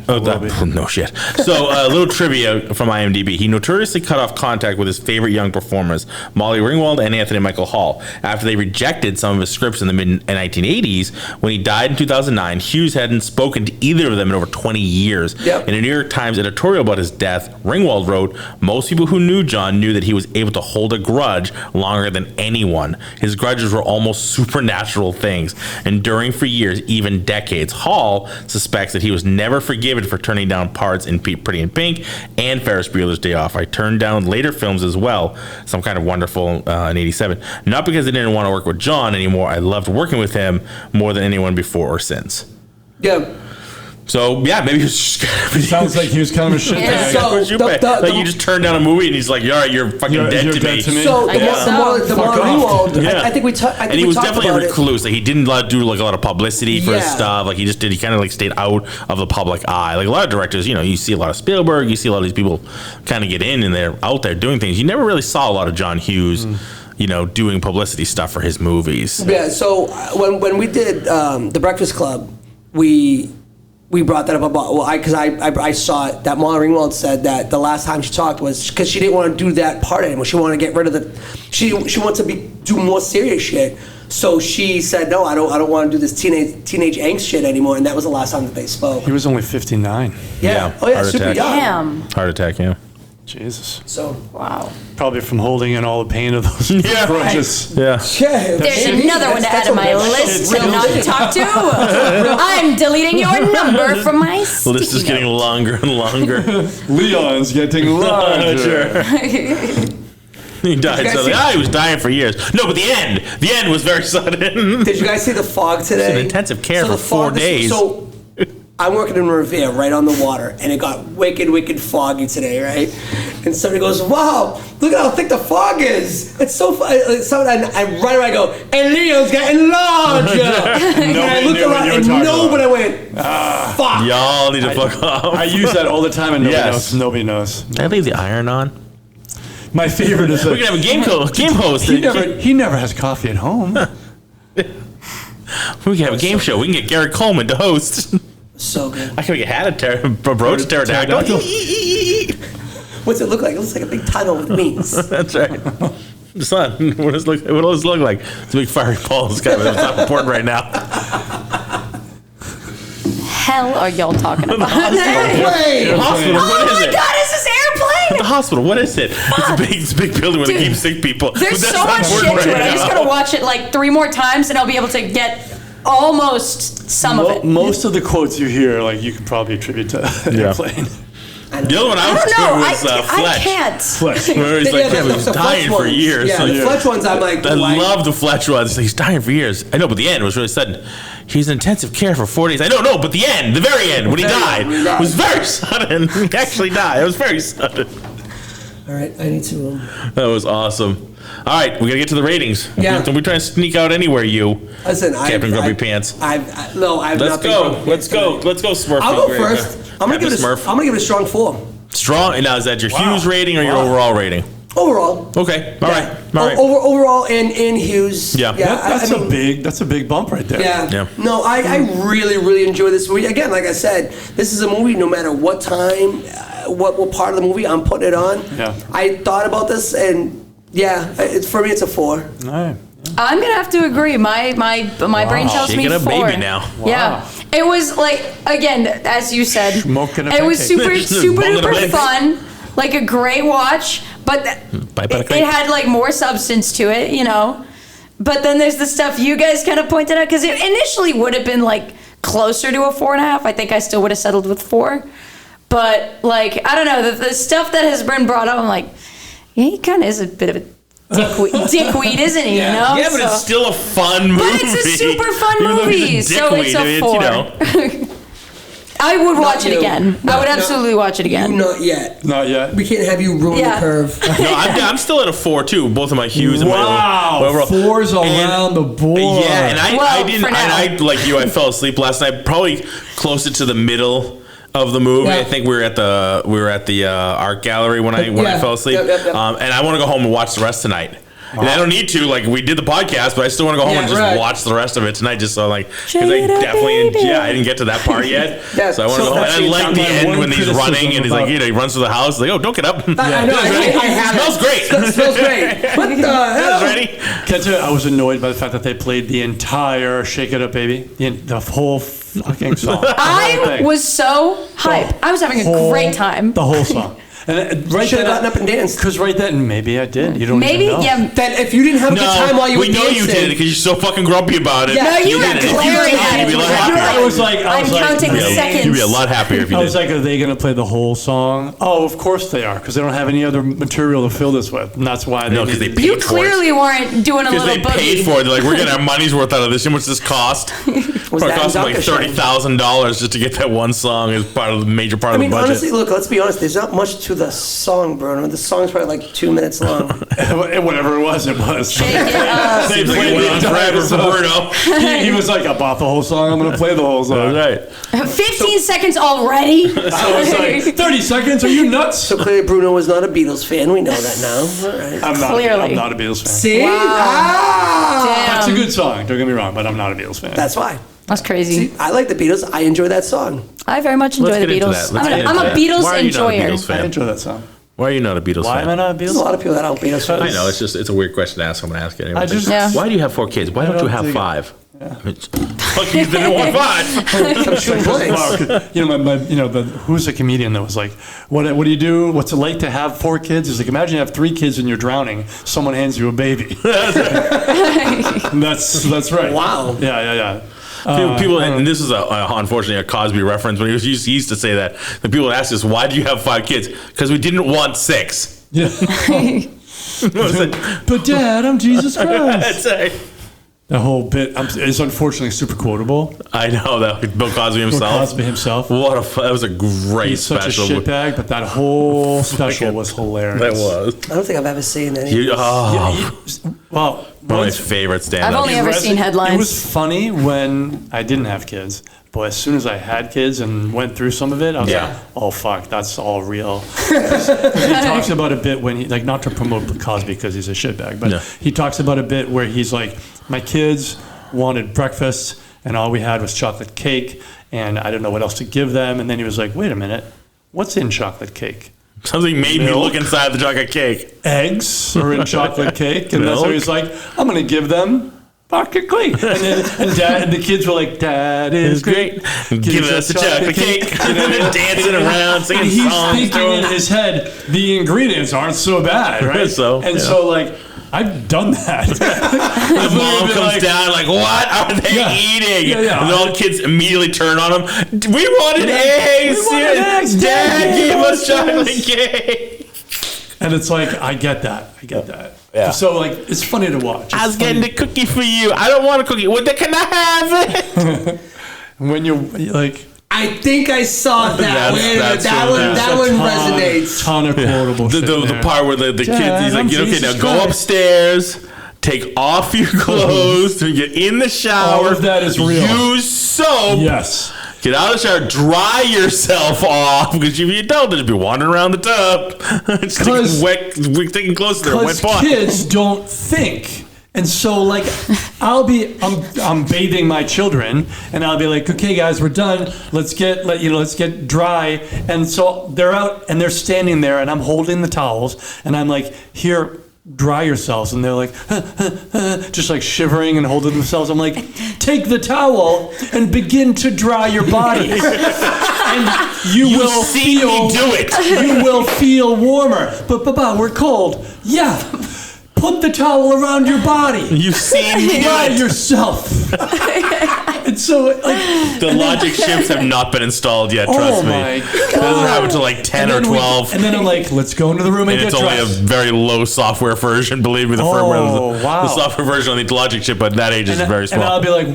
No shit. So a little trivia from IMDb: he notoriously cut off contact with his favorite young performers, Molly Ringwald and Anthony Michael Hall, after they rejected some of his scripts in the mid 1980s. When he died in 2009, Hughes hadn't spoken to either of them in over 20 years. Yep. In a New York Times editorial about his death, Ringwald wrote, "Most people who knew John knew that he was able to hold a grudge longer than anyone. His grudges were almost supernatural things, enduring for years, even decades." Hall suspects that he was never forgiven for turning down parts in Pretty in Pink and Ferris Bueller's Day Off. I turned down later films as well, Some Kind of Wonderful in '87. Not because I didn't want to work with John anymore. I loved working with him more than anyone before or since. Yeah. So yeah, maybe he was just Sounds like he was kind of a shit Yeah. bag. So, you just turned down a movie and he's like, "All right, you're fucking dead to me." So I guess the so. Molly Ringwald, I think we talked And he was about definitely a it. recluse. Like, he didn't do like a lot of publicity for his Yeah. stuff. Like, he kind of like stayed out of the public eye. Like a lot of directors, you see a lot of Spielberg, you see a lot of these people kind of get in and they're out there doing things. You never really saw a lot of John Hughes, doing publicity stuff for his movies. Yeah. So when we did the Breakfast Club, we brought that up about because I saw it that Molly Ringwald said that the last time she talked was because she didn't want to do that part anymore. She wanted to get rid of she wants to do more serious shit. So she said, "No, I don't want to do this teenage angst shit anymore." And that was the last time that they spoke. He was only 59. Yeah. Oh yeah, Heart super attack. young. Damn. Heart attack, yeah. Jesus. So Wow. Probably from holding in all the pain of those Yeah. grudges. Yeah. yeah, There's another one to add to my list to not talk to. I'm deleting your number from my The list is getting longer and longer. Leon's getting larger. He died suddenly. He was dying for years. No, but the end was very sudden. Did you guys see the fog today? It's in intensive care So for the 4 days. So I'm working in Revere, right on the water, and it got wicked foggy today, right? And somebody goes, "Wow, look at how thick the fog is! It's so fun." And right away I go, "And Leo's getting larger." And I looked knew what around, you were and talking nobody about. went, "Fuck." Y'all need to fuck off. I use that all the time and nobody Yes. knows. Nobody knows. Did I leave the iron on? My favorite is We can have a game host. he never has coffee at home. We can have a game show. We can get Garrett Coleman to host. So good. I can get a broach pterodactyl. What's it look like? It looks like a big tunnel with wings. That's right. Son, what does it look like? It's a big fiery ball. It's not important right now. Hell are y'all talking about? Wait. The hospital, Oh what is my it? god, it's this airplane! The hospital, what is it? It's a big building where they Dude, keep sick people. There's But that's so not much shit important to it. right I just now. gotta watch it like 3 more times and I'll be able to get almost some of it. Most of the quotes you hear, like you can probably attribute to airplane. The other one I I was don't know. doing was I Fletch. can't. Flesh. Where he's like, Yeah, he was the dying Fletch for ones. years. Yeah, So the Fletch ones, I'm like, I like- love the Fletch ones. He's dying for years. I know, but the end was really sudden. He's in intensive care for 4 days. I don't know, but the end, the very end, when he died, was very sudden. He actually died. It was very sudden. All right, I need to. That was awesome. All right, we gotta get to the ratings. Yeah. Don't be trying to sneak out anywhere, you. Listen, Captain Grumpy Pants. I've Let's not been go. Grumpy Let's Pants go. tonight. Let's go, Smurf. I'll go first. I'm gonna give it a strong 4 Strong. Now, is that your Wow. Hughes rating or your Wow. overall rating? overall. Okay. All right. Yeah. All right. Overall, in Hughes. Yeah. That's I mean, that's a big bump right there. Yeah. Yeah. No, I really enjoy this movie. Again, like I said, this is a movie. No matter what time, what part of the movie I'm putting it on. Yeah. I thought about this, and yeah, for me, it's a 4. All right. I'm gonna have to agree. My brain tells Shaking me a 4. baby now. Yeah, it was like, again, as you said, Smoking a it was pancake. super Bong in a duper blend. fun, like a great watch. But Bye, bye, it bye. had like more substance to it, you know. But then there's the stuff you guys kind of pointed out, because it initially would have been like closer to a 4.5. I think I still would have settled with 4. but like I don't know the stuff that has been brought up. I'm like, yeah, he kind of is a bit of a dickweed, isn't he? You know? Yeah, but it's still a fun movie. But it's a super fun movie, so it's a 4. I would watch it again. I would absolutely watch it again. Not yet. Not yet. We can't have you ruin the curve. No, I'm still at a 4 too. Both of my Hughes and wow, my overall. 4's around the board. Yeah, and I didn't. for And now. I like you. I fell asleep last night. Probably closer to the middle of the movie. Yeah. I think we were at the art gallery when I fell asleep. Yep. And I want to go home and watch the rest tonight. And I don't need to, like, we did the podcast, but I still want to go home and just watch the rest of it tonight, just so, like, because I definitely, I didn't get to that part yet. So I want to go home. And I like the end when he's running and he's like, he runs through the house, like, oh, don't get up. I know, I have Smells great. Smells great. What the hell? Ready? Can I tell you, I was annoyed by the fact that they played the entire Shake It Up Baby, the whole fucking song. I was so hyped. I was having a great time. The whole song. And right Should have gotten up and danced. Because right then, maybe I did. You don't Maybe, even know. yeah. That if you didn't have a good time while you were we know dancing, you did it because you're so fucking grumpy about it. Yeah. No, you were did it. If you glaring did, at you'd it. be a lot You were happier. like, I was like, I'm counting the seconds. You'd be a lot happier if you I did. was like, are they going to play the whole song? Oh, of course they are, because they don't have any other material to fill this with. And that's why they No, because they needed- paid You for clearly it. weren't doing a Because little they paid boogie. for it. They're like, we're getting our money's worth out of this. How much does this cost? Was It that cost them like Duncan show? $30,000 just to get that one song as part of the major part I of mean, the budget. honestly, look, let's be honest. There's not much to the song, Bruno. The song's probably like 2 minutes long. Whatever it was, it was. Shake it up. They Seems like played it the went on entire forever for song. Bruno. He was like, I bought the whole song. I'm going to play the whole song. Right. 15 seconds already. I was like, 30 seconds? Are you nuts? So clearly, Bruno was not a Beatles fan. We know that now. All right. I'm not a Beatles fan. See? That's a Damn. good song. Don't get me wrong, but I'm not a Beatles fan. That's why. That's crazy. See, I like the Beatles. I enjoy that song. I very much enjoy Let's the get into Beatles. that. Let's get I'm into a that. Beatles Why are you not a enjoyer. Beatles I fan? enjoy that song. Why are you not a Beatles Why fan? am I not a There's a Beatles lot of people that aren't Beatles fans. I know it's a weird question to ask. I'm going to ask it anyway. I just- Yeah. Why do you have 4 kids? Why don't you don't have think it- 5? Fuck you, didn't want 5. I'm shooting blanks. You know, who's the comedian that was like, what do you do? What's it like to have 4 kids? He's like, imagine you have 3 kids and you're drowning. Someone hands you a baby. That's right. Wow. Yeah. People, and this is unfortunately a Cosby reference. When he used to say that, the people would ask us, "Why do you have 5 kids?" Because we didn't want 6. Yeah. But Dad, I'm Jesus Christ. That's it. The whole bit is unfortunately super quotable. I know that Bill Cosby Bill himself. Cosby himself. That was a great He's such a special. shitbag, but that whole special was hilarious. That was. I don't think I've ever seen any. Well, One of my favorite stand-ups. I've only ever seen headlines. It was funny when I didn't have kids, but as soon as I had kids and went through some of it, I was Yeah. like, "Oh fuck, that's all real." 'Cause he talks about a bit when he, like, not to promote Cosby because he's a shitbag, but No. he talks about a bit where he's like, "My kids wanted breakfast, and all we had was chocolate cake, and I didn't know what else to give them." And then he was like, "Wait a minute, what's in chocolate cake?" Something made me Milk. look inside the chocolate cake. Eggs are in chocolate cake, and that's Milk. what he's like, I'm going to give them chocolate cake. And the kids were like, Dad is great. Give us a chocolate cake. And then they're dancing around, And singing he's songs. thinking in his head, the ingredients aren't so bad, right? So, and yeah. so, like, I've done that. The mom comes down like, what are they Yeah. eating? Yeah. And all the kids immediately turn on him. We wanted eggs. We wanted eggs. Dad gave us chocolate cake. And it's like, I get that. Yeah. So, like, it's funny to watch. I was It's funny. getting the cookie for you. I don't want a cookie. What? Can I have it? When you're, like... I think I saw that. That's that one resonates. Ton of quotable shit in The there. part where the Dad, kids, he's I'm like, okay, Jesus now go Christ. upstairs, take off your clothes, get in the shower. All of that is real. Use soap. Yes. Get out of the shower, dry yourself off, because if you don't, you'll be wandering around the tub, sticking close to their wet Because spot. kids don't think. And so, like, I'm bathing my children, and I'll be like, okay, guys, we're done. Let's get dry. And so they're out, and they're standing there, and I'm holding the towels, and I'm like, here, dry yourselves. And they're like, just like shivering and holding themselves. I'm like, take the towel and begin to dry your body. And you will see feel, me do it. You will feel warmer. But we're cold. Yeah. Put the towel around your body. You've seen me do Dry it. yourself. And so, like, The logic ships have not been installed yet, trust me. my That doesn't happen until like 10 or 12. and then I'm like, let's go into the room and And get it's only a dressed. very low software version. Believe me, the firmware, the software version on the Logic chip at that age is very small. And I'll be like,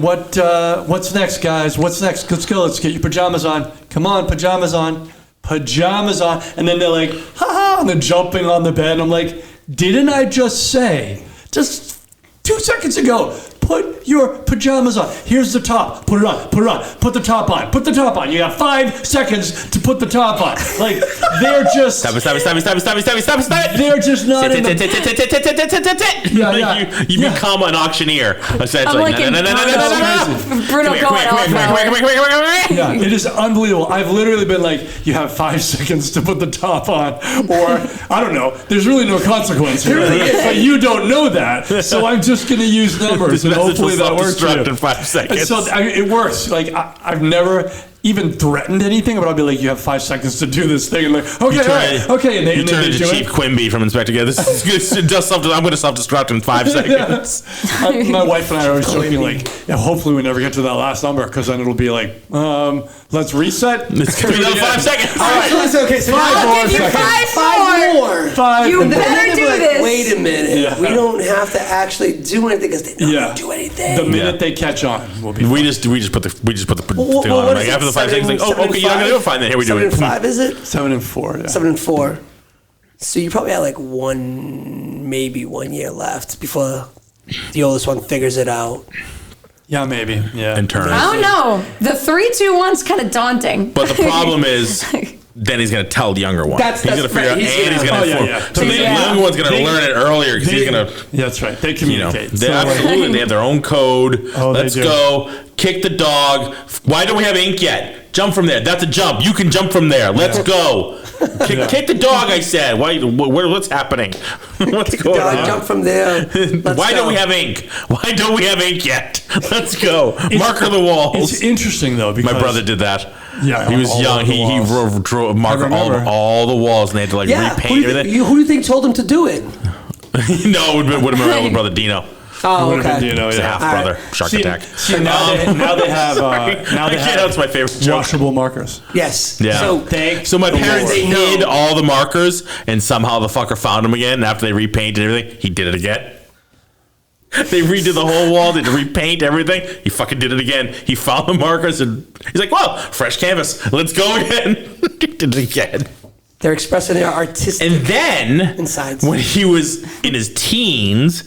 what's next, guys? What's next? Let's go. Let's get your pajamas on. Come on, pajamas on. Pajamas on. And then they're like, ha, and they're jumping on the bed. And I'm like, didn't I just say, just 2 seconds ago, put your pajamas on. Here's the top. Put it on. Put it on. Put the top on. Put the top on. You got 5 seconds to put the top on. Like, they're just... Stop it. They're just not in the... You become an auctioneer, essentially. I'm like in Bruno going off. Yeah, it is unbelievable. I've literally been like, you have 5 seconds to put the top on, or I don't know. There's really no consequence here, but you don't know that, so I'm just going to use numbers, and hopefully that works. In 5 seconds. And so it works. Like I've never even threatened anything, but I'll be like, you have 5 seconds to do this thing, and like, okay, all right, okay, and you turn into Chief Quimby from Inspector Gadget. This is just something. I'm going to self-destruct in 5 seconds. My wife and I are always joking, like, yeah, hopefully we never get to that last number, because then it'll be like, let's reset. It's going to be another 5 seconds. All right, okay, so I'll give you 5 more. 5. You and then- better do like, this. wait a minute. We don't have to actually do anything because they don't do anything. The minute they catch on, we'll be. We just put the thing what on. is Like, it? after the 5 seconds, like, oh, okay, you're not going to do it. Fine, then here we do it. 7 and 5, is it? 7 and 4. Yeah. 7 and 4. So you probably had like maybe 1 year left before the oldest one figures it out. Yeah, maybe. Yeah. And turn. I don't know. The 3, 2, 1's kind of daunting. But the problem is, then he's going to tell the younger one. That's he's going to figure right. out, and he's going to. Oh, yeah. So the younger one's going to learn it earlier because he's going to. Yeah, that's right. They You know, communicate. they absolutely. They have their own code. Oh, they Let's do. go. Kick the dog. Why don't we have ink yet? Jump from there. That's a jump. You can jump from there. Let's go. Kick the dog, I said. What's happening? What's going on? Jump from there. Why don't we have ink? Why don't we have ink yet? Let's go. Marker the walls. It's interesting though because My brother did that. Yeah, he was all young. over the He walls. drew marker remember. all the walls, and they had to like repaint everything. Who do you think told him to do it? No, it would have been my older brother Dino. Oh, Would've okay. been, He's a half brother. Shark attack. See, now they have That's my favorite joke. washable markers. Yes. Yeah. So my the parents Lord. They know. hid all the markers, and somehow the fucker found them again. And after they repainted everything, he did it again. They redid the whole wall. They had to repaint everything. He fucking did it again. He found the markers, and he's like, "Well, fresh canvas. Let's go again." He did it again. They're expressing their artistic. And then Insides. when he was in his teens,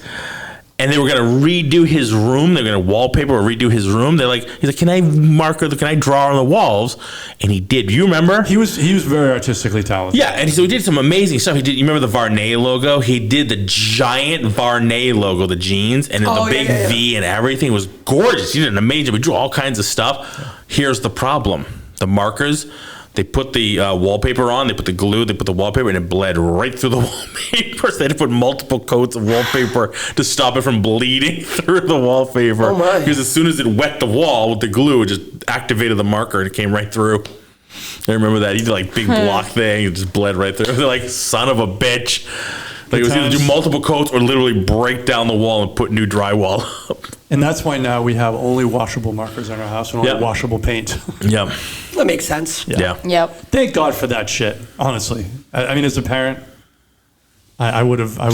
and they were gonna redo his room, they're gonna wallpaper or redo his room. He's like, can I draw on the walls? And he did. You remember? He was very artistically talented. Yeah, and so he did some amazing stuff. You remember the Varney logo? He did the giant Varney logo, the jeans, and the big V and everything. It was gorgeous. He did an amazing. We drew all kinds of stuff. Here's the problem: the markers. They put the wallpaper on, they put the glue, they put the wallpaper, and it bled right through the wallpaper. So they had to put multiple coats of wallpaper to stop it from bleeding through the wallpaper. Oh my. Because as soon as it wet the wall with the glue, it just activated the marker and it came right through. I remember that. He did like big block thing, it just bled right through. They're like, son of a bitch. Like it was either do multiple coats or literally break down the wall and put new drywall up. And that's why now we have only washable markers in our house and only washable paint. Yep. That makes sense. Yeah. Yep. Thank God for that shit, honestly. I mean, as a parent, I would have. I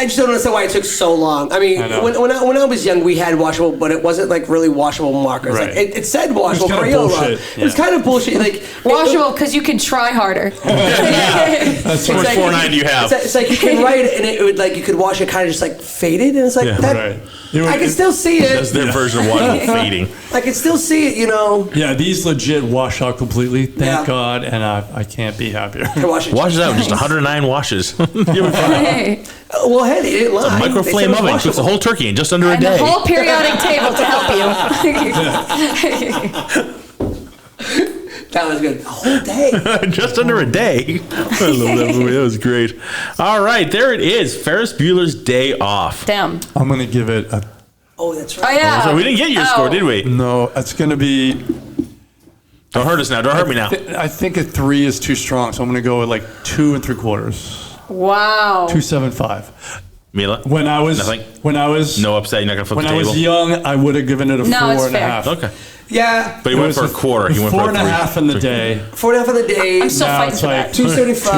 just don't understand why it took so long. I mean, I know. when I was young, we had washable, but it wasn't like really washable markers. Right. Like it said washable kinda Crayola. bullshit, It was kind of bullshit. Like Washable because you can try harder. That's what like- $4.90 you have. It's like you can write it and it would like you could wash it kind of just like faded, and it's like that. Right. I can still see That's it. their version of washable fading. I can still see it. You know. Yeah, these legit wash out completely. Thank Yeah. God, and I can't be happier. I can wash it. Washes out in just 109 washes. You'll be fine. Hey. Well, hey, they didn't lie. They said Microflame it was oven cooks a washable. whole turkey in just under a And day. the whole periodic table to help you. That was good. A whole day. Just under a day. I love that movie. That was great. All right, there it is. Ferris Bueller's Day Off. Damn. I'm gonna give it a Oh, that's Oh right. yeah. So we didn't get your score, did we? no. It's gonna be. Don't hurt us now. Don't hurt me now. I think a 3 is too strong, so I'm gonna go with like 2 3/4. Wow. 2.75. Mila? When I was Nothing? When I was No upset. You're not gonna flip when the I table. was young, I would have given it a No, it's 4.5. fair. Okay, Yeah. but he went for a quarter. He went for 4.5 in the day. 4.5 of the day. I'm still Now fighting it's for like that. 275.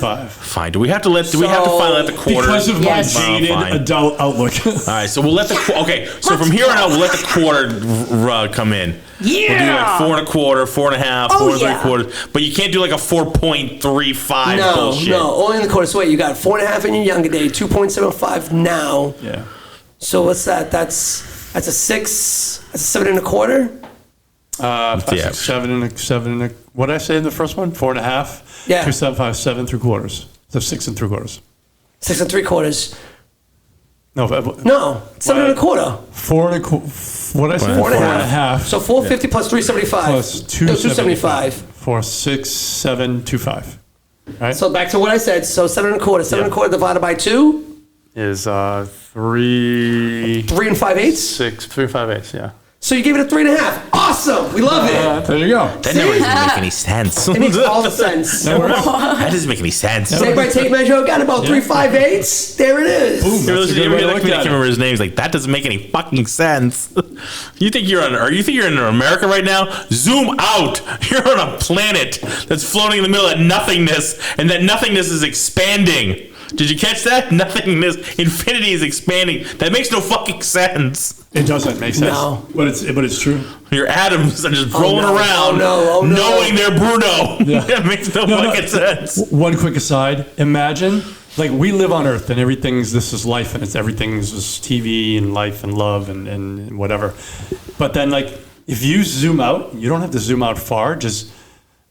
275. Fine. Do we have to let? Do we have to finally let the quarter? Because of Yes. my jaded Fine. adult outlook. All right, so we'll let the okay. So from here on out, we'll let the quarter come in. Yeah. We'll do like 4 1/4, 4.5, Oh, 4 yeah. 3/4. But you can't do like a 4.35 No, bullshit. no, only in the quarter. So wait, you got 4.5 in your younger day, 2.75 now. Yeah. So what's that? That's a 6. That's a 7 1/4. 5, Yeah. 6, 7 and a. What did I say in the first one? 4.5. Yeah. 275, 7 3/4. So 6 3/4. 6 3/4. No, No, 7 1/4. 4 1/4. What did I say? 4.5. So 450 plus 375. Plus No, 275. 4, 6, 7, 2, 5. Right? So back to what I said. So 7 1/4. 7 1/4 divided by 2. Is 3, 3 5/8. 6, 3, 5, 8. Yeah. So you gave it a 3.5. Awesome. We love it. There you go. That never even make any sense. It makes all the sense. That doesn't make any sense. Take by tape measure. Got about 3 5/8. There it is. You ever That's a good way to look look at me, I at can't it. remember his name. He's like, that doesn't make any fucking sense. You think you're in America right now? Zoom out. You're on a planet that's floating in the middle of nothingness, and that nothingness is expanding. Did you catch that? Nothingness, infinity is expanding. That makes no fucking sense. It doesn't make sense. No. But it's true. Your atoms are just rolling no. around, Oh, no. Oh, no. knowing they're Bruno. Yeah. That makes no fucking sense. One quick aside. Imagine, like, we live on Earth and this is life and everything's just TV and life and love and whatever. But then, like, if you zoom out, you don't have to zoom out far, just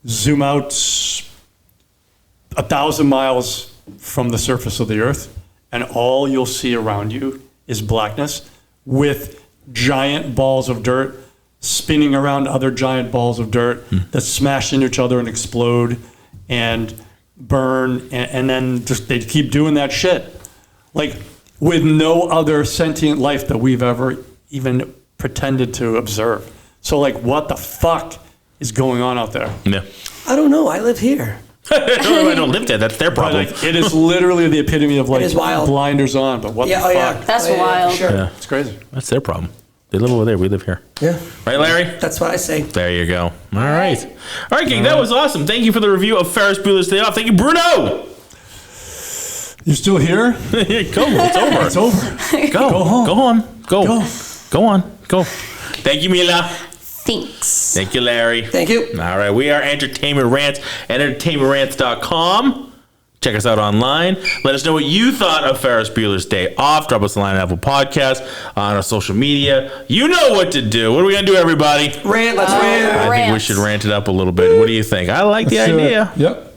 zoom out 1,000 miles from the surface of the Earth, and all you'll see around you is blackness with giant balls of dirt spinning around other giant balls of dirt that smash into each other and explode and burn, and then just they keep doing that shit. Like, with no other sentient life that we've ever even pretended to observe. So, like, what the fuck is going on out there? Yeah. I don't know. I live here. I don't live there. That's their But, problem. like, it is literally the epitome of, like, is wild. blinders on, but what the fuck? That's Oh, yeah, wild. for sure. Yeah. It's crazy. That's their problem. They live over there. We live here. Yeah. Right, Larry? That's what I say. There you go. All right. All right, gang. That was awesome. Thank you for the review of Ferris Bueller's Day Off. Thank you, Bruno. You're still here? Go. It's over. It's over. Go. Go home. Go on. Go. Go. Go on. Go. Thank you, Mila. Thanks. Thank you, Larry. Thank you. All right. We are Entertainment Rants at entertainmentrants.com. Check us out online. Let us know what you thought of Ferris Bueller's Day Off. Drop us a line on Apple Podcasts, on our social media. You know what to do. What are we going to do, everybody? Rant. Let's rant. I think we should rant it up a little bit. What do you think? I like the Let's do it. idea. Yep.